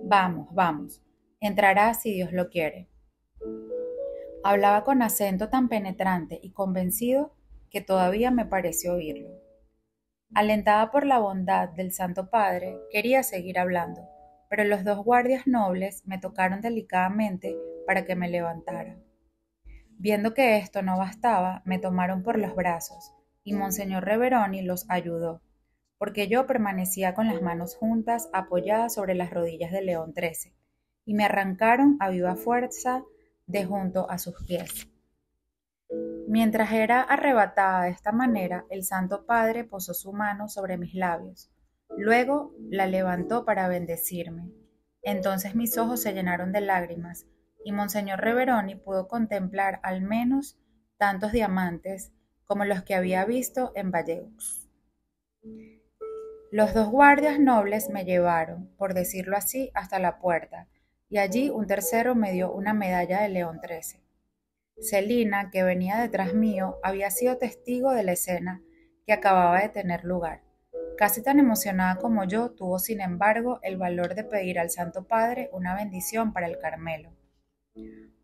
Vamos, vamos, entrarás si Dios lo quiere. Hablaba con acento tan penetrante y convencido que todavía me pareció oírlo. Alentada por la bondad del Santo Padre, quería seguir hablando, pero los dos guardias nobles me tocaron delicadamente para que me levantara. Viendo que esto no bastaba, me tomaron por los brazos, y Monseñor Reveroni los ayudó, porque yo permanecía con las manos juntas apoyadas sobre las rodillas de León XIII, y me arrancaron a viva fuerza de junto a sus pies. Mientras era arrebatada de esta manera, el Santo Padre posó su mano sobre mis labios. Luego la levantó para bendecirme. Entonces mis ojos se llenaron de lágrimas, y Monseñor Reveroni pudo contemplar al menos tantos diamantes como los que había visto en Valleux. Los dos guardias nobles me llevaron, por decirlo así, hasta la puerta, y allí un tercero me dio una medalla de León XIII. Celina, que venía detrás mío, había sido testigo de la escena que acababa de tener lugar. Casi tan emocionada como yo, tuvo sin embargo el valor de pedir al Santo Padre una bendición para el Carmelo.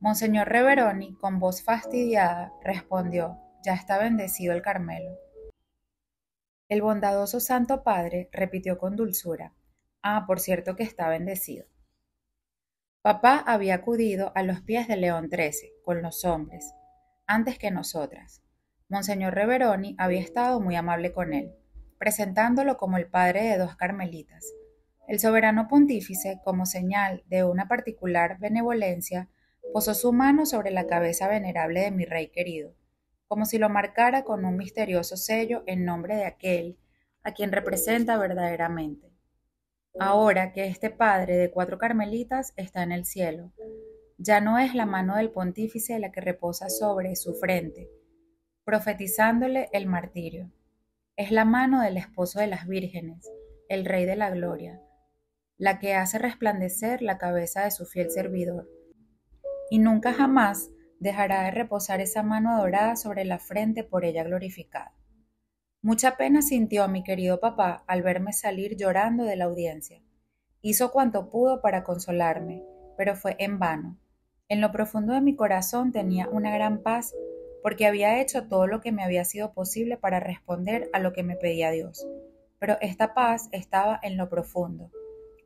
Monseñor Reveroni, con voz fastidiada, respondió: ya está bendecido el Carmelo. El bondadoso Santo Padre repitió con dulzura: por cierto que está bendecido. Papá había acudido a los pies de León XIII, con los hombres, antes que nosotras. Monseñor Reveroni había estado muy amable con él, presentándolo como el padre de dos carmelitas. El soberano pontífice, como señal de una particular benevolencia, posó su mano sobre la cabeza venerable de mi rey querido, como si lo marcara con un misterioso sello en nombre de aquel a quien representa verdaderamente. Ahora que este padre de 4 carmelitas está en el cielo, ya no es la mano del pontífice la que reposa sobre su frente, profetizándole el martirio. Es la mano del esposo de las vírgenes, el Rey de la Gloria, la que hace resplandecer la cabeza de su fiel servidor. Y nunca jamás dejará de reposar esa mano dorada sobre la frente por ella glorificada. Mucha pena sintió mi querido papá al verme salir llorando de la audiencia. Hizo cuanto pudo para consolarme, pero fue en vano. En lo profundo de mi corazón tenía una gran paz, porque había hecho todo lo que me había sido posible para responder a lo que me pedía Dios. Pero esta paz estaba en lo profundo,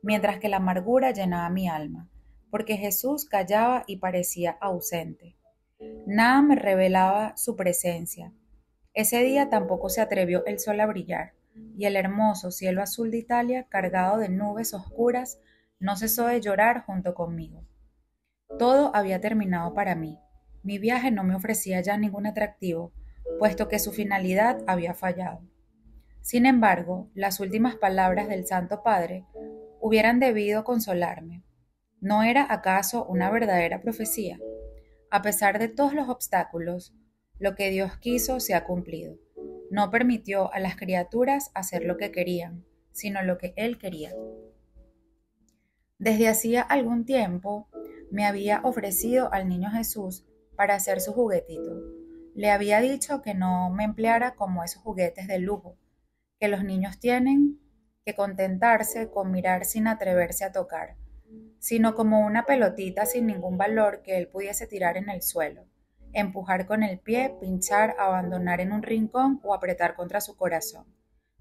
mientras que la amargura llenaba mi alma, porque Jesús callaba y parecía ausente. Nada me revelaba su presencia. Ese día tampoco se atrevió el sol a brillar, y el hermoso cielo azul de Italia, cargado de nubes oscuras, no cesó de llorar junto conmigo. Todo había terminado para mí. Mi viaje no me ofrecía ya ningún atractivo, puesto que su finalidad había fallado. Sin embargo, las últimas palabras del Santo Padre hubieran debido consolarme. ¿No era acaso una verdadera profecía? A pesar de todos los obstáculos, lo que Dios quiso se ha cumplido. No permitió a las criaturas hacer lo que querían, sino lo que Él quería. Desde hacía algún tiempo me había ofrecido al niño Jesús para hacer su juguetito. Le había dicho que no me empleara como esos juguetes de lujo que los niños tienen que contentarse con mirar sin atreverse a tocar, sino como una pelotita sin ningún valor que él pudiese tirar en el suelo, empujar con el pie, pinchar, abandonar en un rincón o apretar contra su corazón,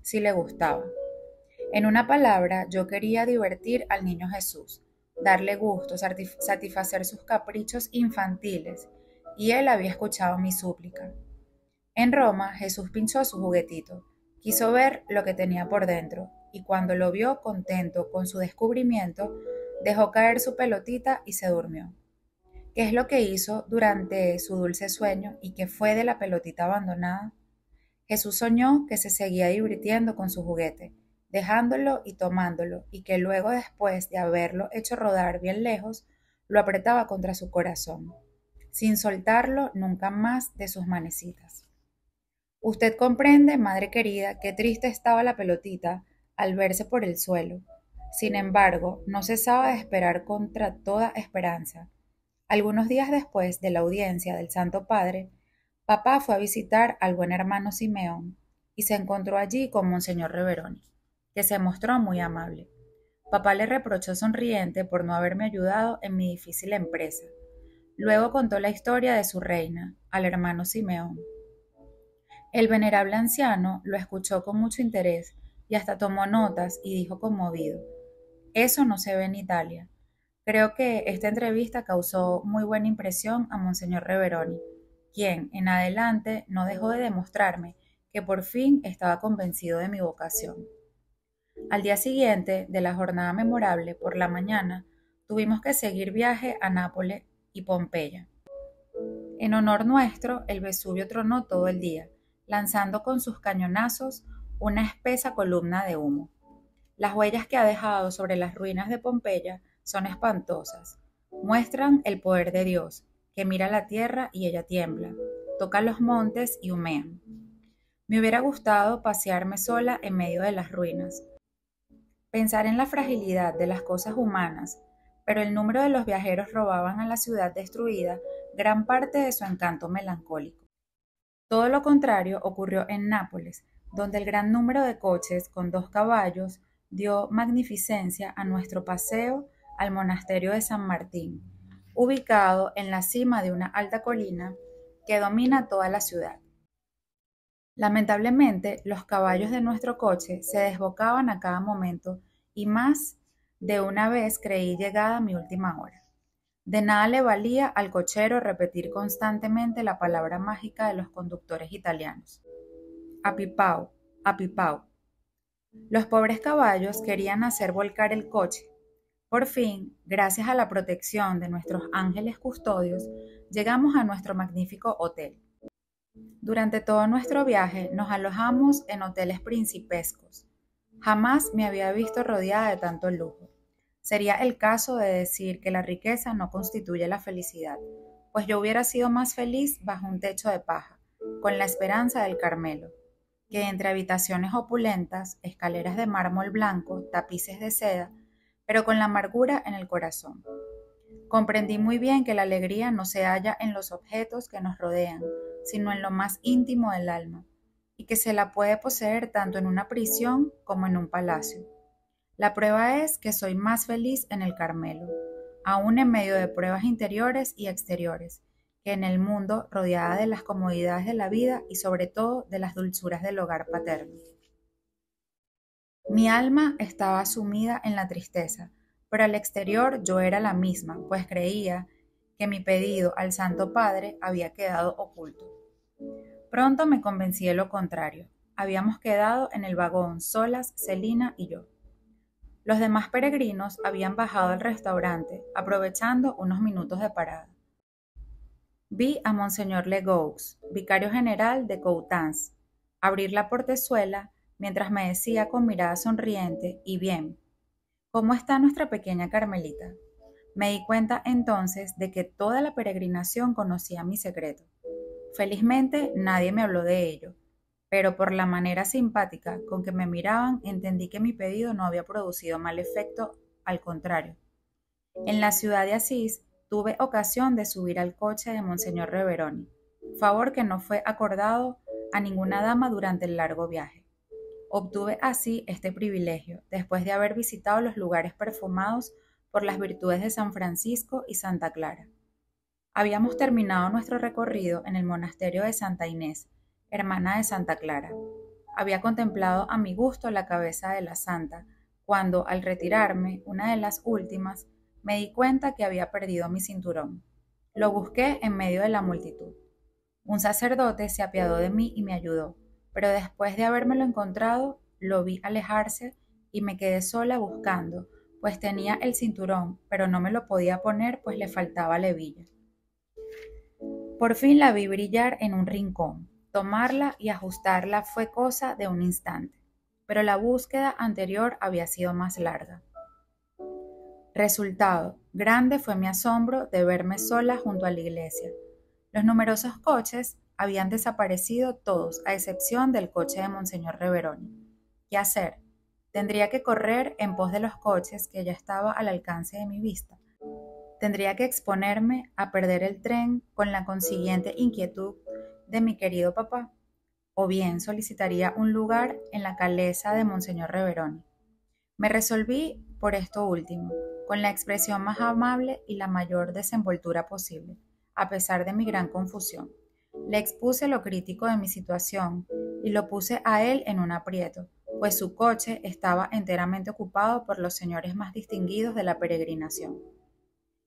si le gustaba. En una palabra, yo quería divertir al niño Jesús, darle gusto, satisfacer sus caprichos infantiles, y él había escuchado mi súplica. En Roma, Jesús pinchó su juguetito, quiso ver lo que tenía por dentro, y cuando lo vio contento con su descubrimiento, dejó caer su pelotita y se durmió. ¿Qué es lo que hizo durante su dulce sueño y qué fue de la pelotita abandonada? Jesús soñó que se seguía divirtiendo con su juguete, dejándolo y tomándolo, y que luego, después de haberlo hecho rodar bien lejos, lo apretaba contra su corazón, sin soltarlo nunca más de sus manecitas. Usted comprende, madre querida, qué triste estaba la pelotita al verse por el suelo. Sin embargo, no cesaba de esperar contra toda esperanza. Algunos días después de la audiencia del Santo Padre, papá fue a visitar al buen hermano Simeón y se encontró allí con Monseñor Reveroni, que se mostró muy amable. Papá le reprochó sonriente por no haberme ayudado en mi difícil empresa. Luego contó la historia de su reina, al hermano Simeón. El venerable anciano lo escuchó con mucho interés y hasta tomó notas y dijo conmovido: «Eso no se ve en Italia». Creo que esta entrevista causó muy buena impresión a Monseñor Reveroni, quien, en adelante, no dejó de demostrarme que por fin estaba convencido de mi vocación. Al día siguiente de la jornada memorable, por la mañana, tuvimos que seguir viaje a Nápoles y Pompeya. En honor nuestro, el Vesubio tronó todo el día, lanzando con sus cañonazos una espesa columna de humo. Las huellas que ha dejado sobre las ruinas de Pompeya son espantosas. Muestran el poder de Dios, que mira la tierra y ella tiembla, toca los montes y humean. Me hubiera gustado pasearme sola en medio de las ruinas, pensar en la fragilidad de las cosas humanas, pero el número de los viajeros robaban a la ciudad destruida gran parte de su encanto melancólico. Todo lo contrario ocurrió en Nápoles, donde el gran número de coches con 2 caballos dio magnificencia a nuestro paseo al monasterio de San Martín, ubicado en la cima de una alta colina que domina toda la ciudad. Lamentablemente, los caballos de nuestro coche se desbocaban a cada momento y más de una vez creí llegada mi última hora. De nada le valía al cochero repetir constantemente la palabra mágica de los conductores italianos: apipao, apipao. Los pobres caballos querían hacer volcar el coche. Por fin, gracias a la protección de nuestros ángeles custodios, llegamos a nuestro magnífico hotel. Durante todo nuestro viaje nos alojamos en hoteles principescos. Jamás me había visto rodeada de tanto lujo. Sería el caso de decir que la riqueza no constituye la felicidad, pues yo hubiera sido más feliz bajo un techo de paja, con la esperanza del Carmelo, que entre habitaciones opulentas, escaleras de mármol blanco, tapices de seda, pero con la amargura en el corazón. Comprendí muy bien que la alegría no se halla en los objetos que nos rodean, sino en lo más íntimo del alma, y que se la puede poseer tanto en una prisión como en un palacio. La prueba es que soy más feliz en el Carmelo, aún en medio de pruebas interiores y exteriores, que en el mundo rodeada de las comodidades de la vida y sobre todo de las dulzuras del hogar paterno. Mi alma estaba sumida en la tristeza, pero al exterior yo era la misma, pues creía que mi pedido al Santo Padre había quedado oculto. Pronto me convencí de lo contrario. Habíamos quedado en el vagón solas Celina y yo. Los demás peregrinos habían bajado al restaurante, aprovechando unos minutos de parada. Vi a Monseñor Legaux, vicario general de Coutances, abrir la portezuela mientras me decía con mirada sonriente: «Y bien, ¿cómo está nuestra pequeña Carmelita?». Me di cuenta entonces de que toda la peregrinación conocía mi secreto. Felizmente nadie me habló de ello, pero por la manera simpática con que me miraban entendí que mi pedido no había producido mal efecto, al contrario. En la ciudad de Asís tuve ocasión de subir al coche de Monseñor Reveroni, favor que no fue acordado a ninguna dama durante el largo viaje. Obtuve así este privilegio, después de haber visitado los lugares perfumados por las virtudes de San Francisco y Santa Clara. Habíamos terminado nuestro recorrido en el monasterio de Santa Inés, hermana de Santa Clara. Había contemplado a mi gusto la cabeza de la santa, cuando, al retirarme, una de las últimas, me di cuenta que había perdido mi cinturón. Lo busqué en medio de la multitud. Un sacerdote se apiadó de mí y me ayudó, pero después de habérmelo encontrado, lo vi alejarse y me quedé sola buscando, pues tenía el cinturón, pero no me lo podía poner pues le faltaba la hebilla. Por fin la vi brillar en un rincón. Tomarla y ajustarla fue cosa de un instante, pero la búsqueda anterior había sido más larga. Resultado: grande fue mi asombro de verme sola junto a la iglesia. Los numerosos coches habían desaparecido todos, a excepción del coche de Monseñor Reveroni. ¿Qué hacer? Tendría que correr en pos de los coches que ya estaba al alcance de mi vista. Tendría que exponerme a perder el tren con la consiguiente inquietud de mi querido papá, o bien solicitaría un lugar en la calesa de Monseñor Reveroni. Me resolví por esto último, con la expresión más amable y la mayor desenvoltura posible, a pesar de mi gran confusión. Le expuse lo crítico de mi situación y lo puse a él en un aprieto, pues su coche estaba enteramente ocupado por los señores más distinguidos de la peregrinación.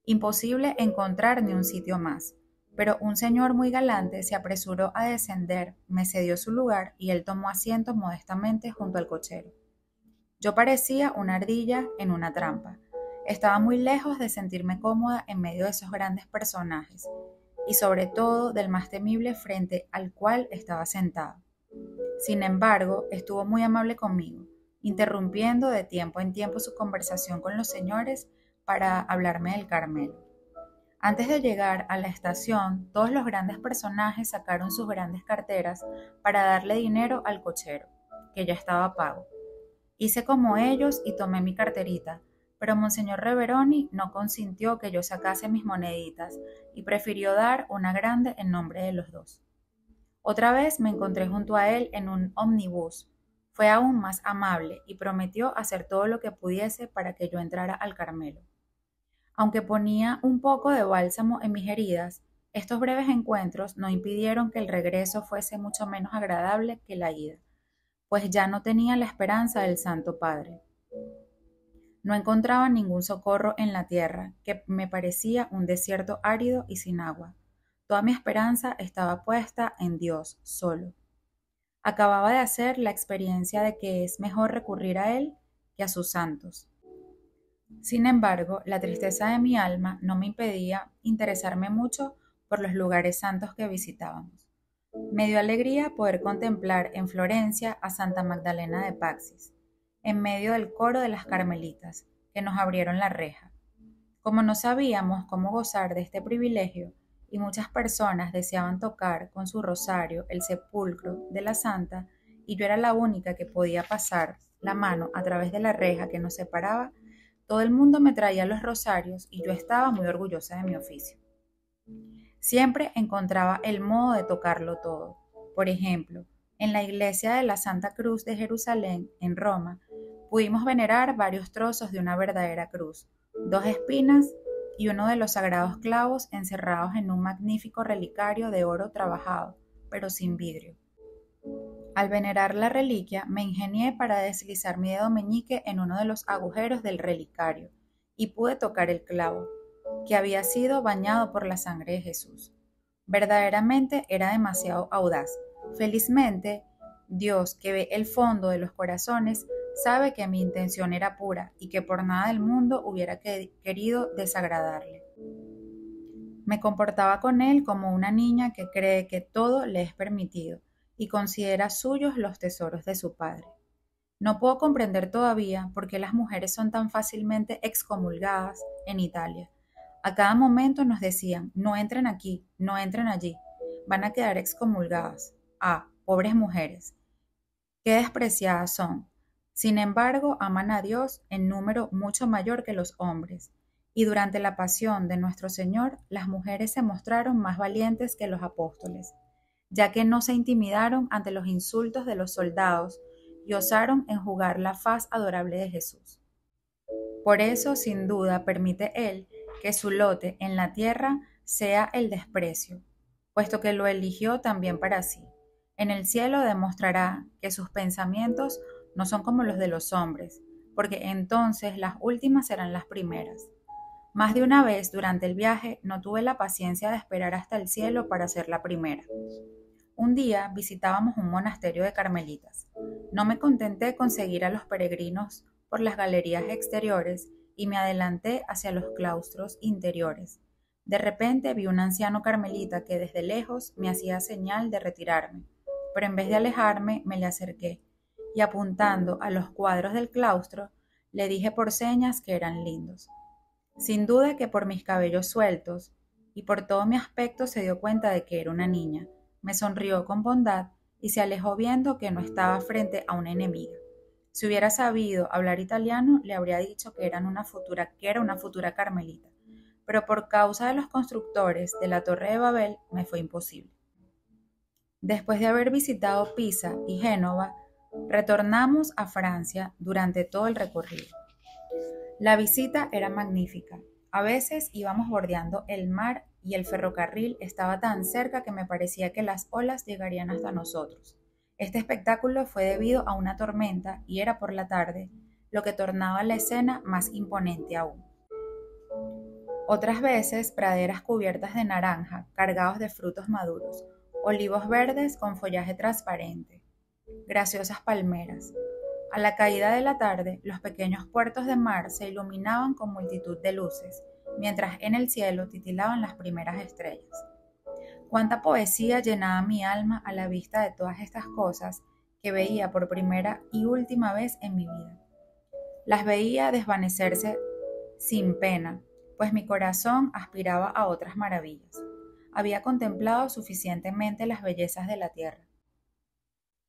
Imposible encontrar ni un sitio más, pero un señor muy galante se apresuró a descender, me cedió su lugar y él tomó asiento modestamente junto al cochero. Yo parecía una ardilla en una trampa. Estaba muy lejos de sentirme cómoda en medio de esos grandes personajes, y sobre todo del más temible frente al cual estaba sentado. Sin embargo, estuvo muy amable conmigo, interrumpiendo de tiempo en tiempo su conversación con los señores para hablarme del Carmelo. Antes de llegar a la estación, todos los grandes personajes sacaron sus grandes carteras para darle dinero al cochero, que ya estaba pago. Hice como ellos y tomé mi carterita, pero Monseñor Reveroni no consintió que yo sacase mis moneditas y prefirió dar una grande en nombre de los dos. Otra vez me encontré junto a él en un ómnibus. Fue aún más amable y prometió hacer todo lo que pudiese para que yo entrara al Carmelo. Aunque ponía un poco de bálsamo en mis heridas, estos breves encuentros no impidieron que el regreso fuese mucho menos agradable que la ida, pues ya no tenía la esperanza del Santo Padre. No encontraba ningún socorro en la tierra, que me parecía un desierto árido y sin agua. Toda mi esperanza estaba puesta en Dios solo. Acababa de hacer la experiencia de que es mejor recurrir a Él que a sus santos. Sin embargo, la tristeza de mi alma no me impedía interesarme mucho por los lugares santos que visitábamos. Me dio alegría poder contemplar en Florencia a Santa Magdalena de Paxis, en medio del coro de las carmelitas, que nos abrieron la reja. Como no sabíamos cómo gozar de este privilegio, y muchas personas deseaban tocar con su rosario el sepulcro de la santa, y yo era la única que podía pasar la mano a través de la reja que nos separaba, todo el mundo me traía los rosarios y yo estaba muy orgullosa de mi oficio. Siempre encontraba el modo de tocarlo todo. Por ejemplo, en la iglesia de la Santa Cruz de Jerusalén, en Roma, pudimos venerar varios trozos de una verdadera cruz, 2 espinas y uno de los sagrados clavos encerrados en un magnífico relicario de oro trabajado, pero sin vidrio. Al venerar la reliquia, me ingenié para deslizar mi dedo meñique en uno de los agujeros del relicario y pude tocar el clavo, que había sido bañado por la sangre de Jesús. Verdaderamente era demasiado audaz. Felizmente, Dios, que ve el fondo de los corazones, sabe que mi intención era pura y que por nada del mundo hubiera querido desagradarle. Me comportaba con él como una niña que cree que todo le es permitido y considera suyos los tesoros de su padre. No puedo comprender todavía por qué las mujeres son tan fácilmente excomulgadas en Italia. A cada momento nos decían, no entren aquí, no entren allí, van a quedar excomulgadas. Ah, pobres mujeres, qué despreciadas son. Sin embargo, aman a Dios en número mucho mayor que los hombres, y durante la pasión de nuestro Señor, las mujeres se mostraron más valientes que los apóstoles, ya que no se intimidaron ante los insultos de los soldados y osaron enjugar la faz adorable de Jesús. Por eso, sin duda, permite Él que su lote en la tierra sea el desprecio, puesto que lo eligió también para sí. En el cielo demostrará que sus pensamientos no son como los de los hombres, porque entonces las últimas serán las primeras. Más de una vez durante el viaje no tuve la paciencia de esperar hasta el cielo para ser la primera. Un día visitábamos un monasterio de carmelitas. No me contenté con seguir a los peregrinos por las galerías exteriores y me adelanté hacia los claustros interiores. De repente vi un anciano carmelita que desde lejos me hacía señal de retirarme, pero en vez de alejarme me le acerqué y apuntando a los cuadros del claustro le dije por señas que eran lindos. Sin duda que por mis cabellos sueltos y por todo mi aspecto se dio cuenta de que era una niña. Me sonrió con bondad y se alejó viendo que no estaba frente a una enemiga. Si hubiera sabido hablar italiano, le habría dicho que era una futura carmelita, pero por causa de los constructores de la Torre de Babel me fue imposible. Después de haber visitado Pisa y Génova, retornamos a Francia durante todo el recorrido. La visita era magnífica. A veces íbamos bordeando el mar y el ferrocarril estaba tan cerca que me parecía que las olas llegarían hasta nosotros. Este espectáculo fue debido a una tormenta y era por la tarde, lo que tornaba la escena más imponente aún. Otras veces, praderas cubiertas de naranja, cargados de frutos maduros, olivos verdes con follaje transparente, graciosas palmeras. A la caída de la tarde, los pequeños puertos de mar se iluminaban con multitud de luces, mientras en el cielo titilaban las primeras estrellas. Cuánta poesía llenaba mi alma a la vista de todas estas cosas que veía por primera y última vez en mi vida. Las veía desvanecerse sin pena, pues mi corazón aspiraba a otras maravillas. Había contemplado suficientemente las bellezas de la tierra.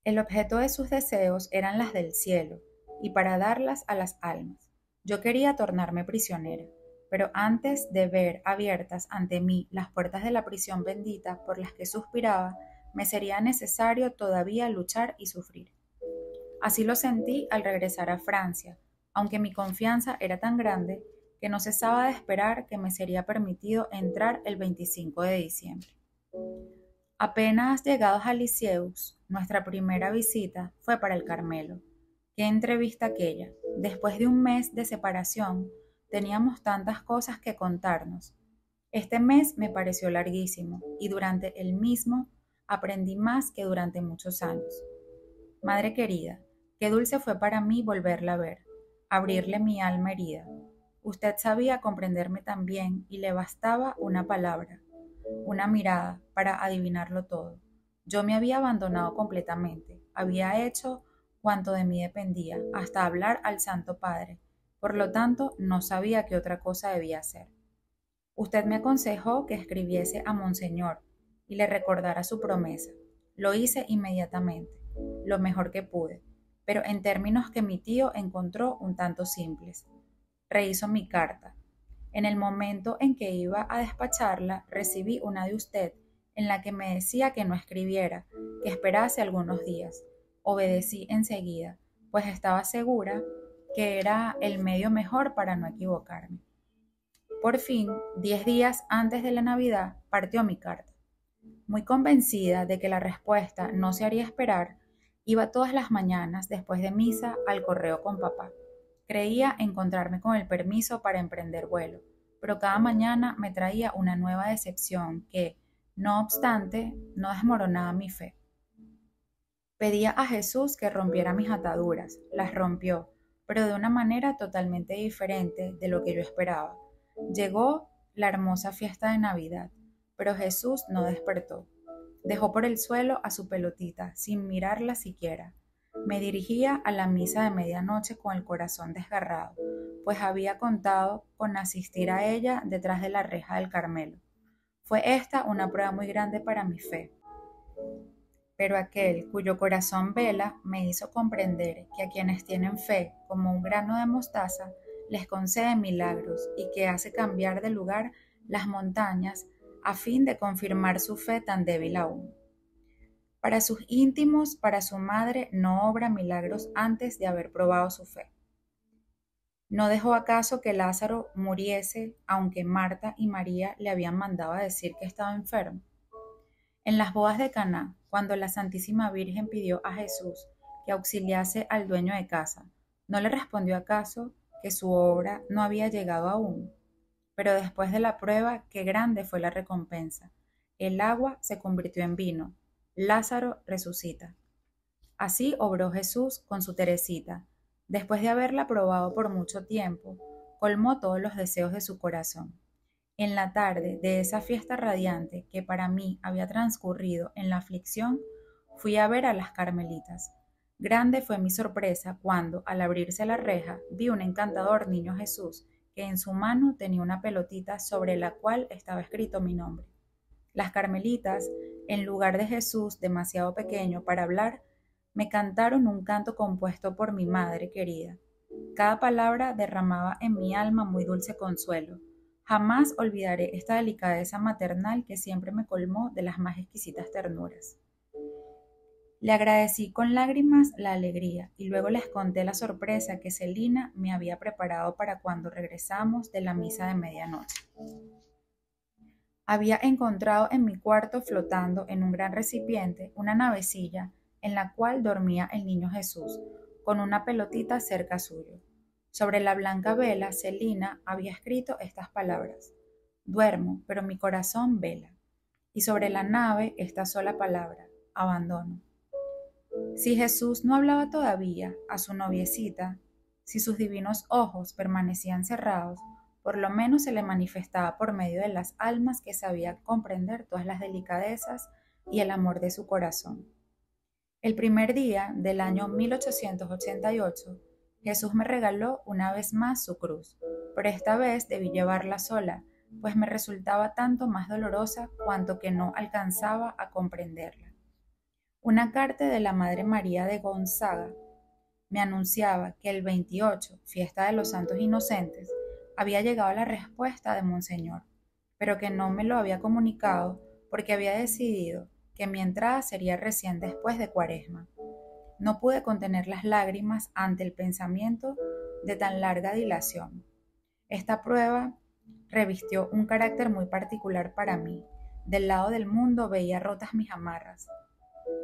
El objeto de sus deseos eran las del cielo, y para darlas a las almas. Yo quería tornarme prisionera, pero antes de ver abiertas ante mí las puertas de la prisión bendita por las que suspiraba, me sería necesario todavía luchar y sufrir. Así lo sentí al regresar a Francia, aunque mi confianza era tan grande que no cesaba de esperar que me sería permitido entrar el 25 de diciembre. Apenas llegados a Lisieux, nuestra primera visita fue para el Carmelo. ¡Qué entrevista aquella! Después de un mes de separación, teníamos tantas cosas que contarnos. Este mes me pareció larguísimo y durante el mismo aprendí más que durante muchos años. Madre querida, qué dulce fue para mí volverla a ver, abrirle mi alma herida. Usted sabía comprenderme tan bien y le bastaba una palabra, una mirada para adivinarlo todo. Yo me había abandonado completamente, había hecho cuanto de mí dependía, hasta hablar al Santo Padre. Por lo tanto, no sabía qué otra cosa debía hacer. Usted me aconsejó que escribiese a Monseñor y le recordara su promesa. Lo hice inmediatamente, lo mejor que pude, pero en términos que mi tío encontró un tanto simples. Rehizo mi carta. En el momento en que iba a despacharla, recibí una de usted en la que me decía que no escribiera, que esperase algunos días. Obedecí enseguida, pues estaba segura que era el medio mejor para no equivocarme. Por fin, 10 días antes de la Navidad, partió mi carta. Muy convencida de que la respuesta no se haría esperar, iba todas las mañanas después de misa al correo con papá. Creía encontrarme con el permiso para emprender vuelo, pero cada mañana me traía una nueva decepción que, no obstante, no desmoronaba mi fe. Pedía a Jesús que rompiera mis ataduras, las rompió, pero de una manera totalmente diferente de lo que yo esperaba. Llegó la hermosa fiesta de Navidad, pero Jesús no despertó. Dejó por el suelo a su pelotita, sin mirarla siquiera. Me dirigía a la misa de medianoche con el corazón desgarrado, pues había contado con asistir a ella detrás de la reja del Carmelo. Fue esta una prueba muy grande para mi fe. Pero aquel cuyo corazón vela me hizo comprender que a quienes tienen fe como un grano de mostaza les concede milagros y que hace cambiar de lugar las montañas a fin de confirmar su fe tan débil aún. Para sus íntimos, para su madre, no obra milagros antes de haber probado su fe. ¿No dejó acaso que Lázaro muriese, aunque Marta y María le habían mandado a decir que estaba enfermo? En las bodas de Caná, cuando la Santísima Virgen pidió a Jesús que auxiliase al dueño de casa, ¿no le respondió acaso que su hora no había llegado aún? Pero después de la prueba, qué grande fue la recompensa. El agua se convirtió en vino. Lázaro resucita. Así obró Jesús con su Teresita. Después de haberla probado por mucho tiempo, colmó todos los deseos de su corazón. En la tarde de esa fiesta radiante que para mí había transcurrido en la aflicción, fui a ver a las Carmelitas. Grande fue mi sorpresa cuando, al abrirse la reja, vi un encantador niño Jesús que en su mano tenía una pelotita sobre la cual estaba escrito mi nombre. Las Carmelitas, en lugar de Jesús demasiado pequeño para hablar, me cantaron un canto compuesto por mi madre querida. Cada palabra derramaba en mi alma muy dulce consuelo. Jamás olvidaré esta delicadeza maternal que siempre me colmó de las más exquisitas ternuras. Le agradecí con lágrimas la alegría y luego les conté la sorpresa que Celina me había preparado para cuando regresamos de la misa de medianoche. Había encontrado en mi cuarto flotando en un gran recipiente una navecilla en la cual dormía el niño Jesús, con una pelotita cerca suyo. Sobre la blanca vela, Celina había escrito estas palabras: duermo, pero mi corazón vela. Y sobre la nave esta sola palabra: abandono. Si Jesús no hablaba todavía a su noviecita, si sus divinos ojos permanecían cerrados, por lo menos se le manifestaba por medio de las almas que sabía comprender todas las delicadezas y el amor de su corazón. El primer día del año 1888, Jesús me regaló una vez más su cruz, pero esta vez debí llevarla sola, pues me resultaba tanto más dolorosa cuanto que no alcanzaba a comprenderla. Una carta de la Madre María de Gonzaga me anunciaba que el 28, fiesta de los Santos Inocentes, había llegado la respuesta de Monseñor, pero que no me lo había comunicado porque había decidido que mi entrada sería recién después de Cuaresma. No pude contener las lágrimas ante el pensamiento de tan larga dilación. Esta prueba revistió un carácter muy particular para mí. Del lado del mundo veía rotas mis amarras,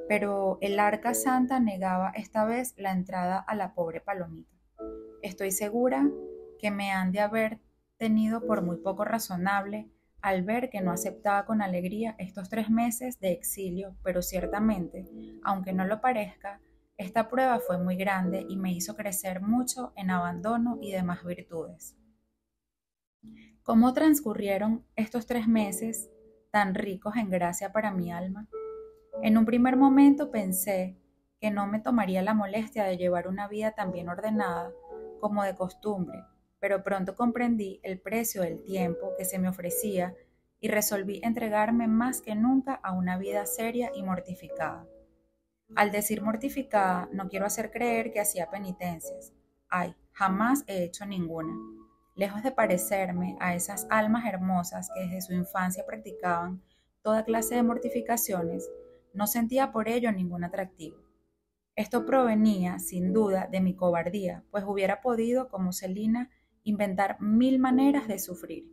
pero el Arca Santa negaba esta vez la entrada a la pobre palomita. Estoy segura que me han de haber tenido por muy poco razonable al ver que no aceptaba con alegría estos 3 meses de exilio, pero ciertamente, aunque no lo parezca, esta prueba fue muy grande y me hizo crecer mucho en abandono y demás virtudes. ¿Cómo transcurrieron estos 3 meses tan ricos en gracia para mi alma? En un primer momento pensé que no me tomaría la molestia de llevar una vida tan bien ordenada como de costumbre, pero pronto comprendí el precio del tiempo que se me ofrecía y resolví entregarme más que nunca a una vida seria y mortificada. Al decir mortificada, no quiero hacer creer que hacía penitencias. Ay, jamás he hecho ninguna. Lejos de parecerme a esas almas hermosas que desde su infancia practicaban toda clase de mortificaciones, no sentía por ello ningún atractivo. Esto provenía, sin duda, de mi cobardía, pues hubiera podido, como Celina, inventar 1000 maneras de sufrir.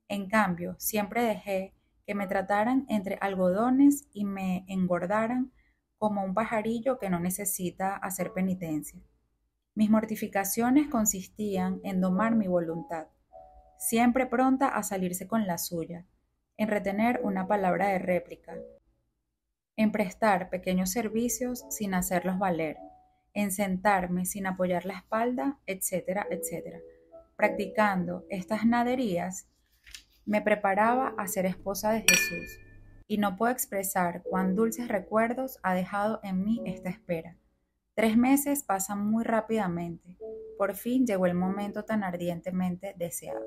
En cambio, siempre dejé que me trataran entre algodones y me engordaran como un pajarillo que no necesita hacer penitencia. Mis mortificaciones consistían en domar mi voluntad, siempre pronta a salirse con la suya, en retener una palabra de réplica, en prestar pequeños servicios sin hacerlos valer, en sentarme sin apoyar la espalda, etcétera, etcétera. Practicando estas naderías, me preparaba a ser esposa de Jesús, y no puedo expresar cuán dulces recuerdos ha dejado en mí esta espera. 3 meses pasan muy rápidamente. Por fin llegó el momento tan ardientemente deseado.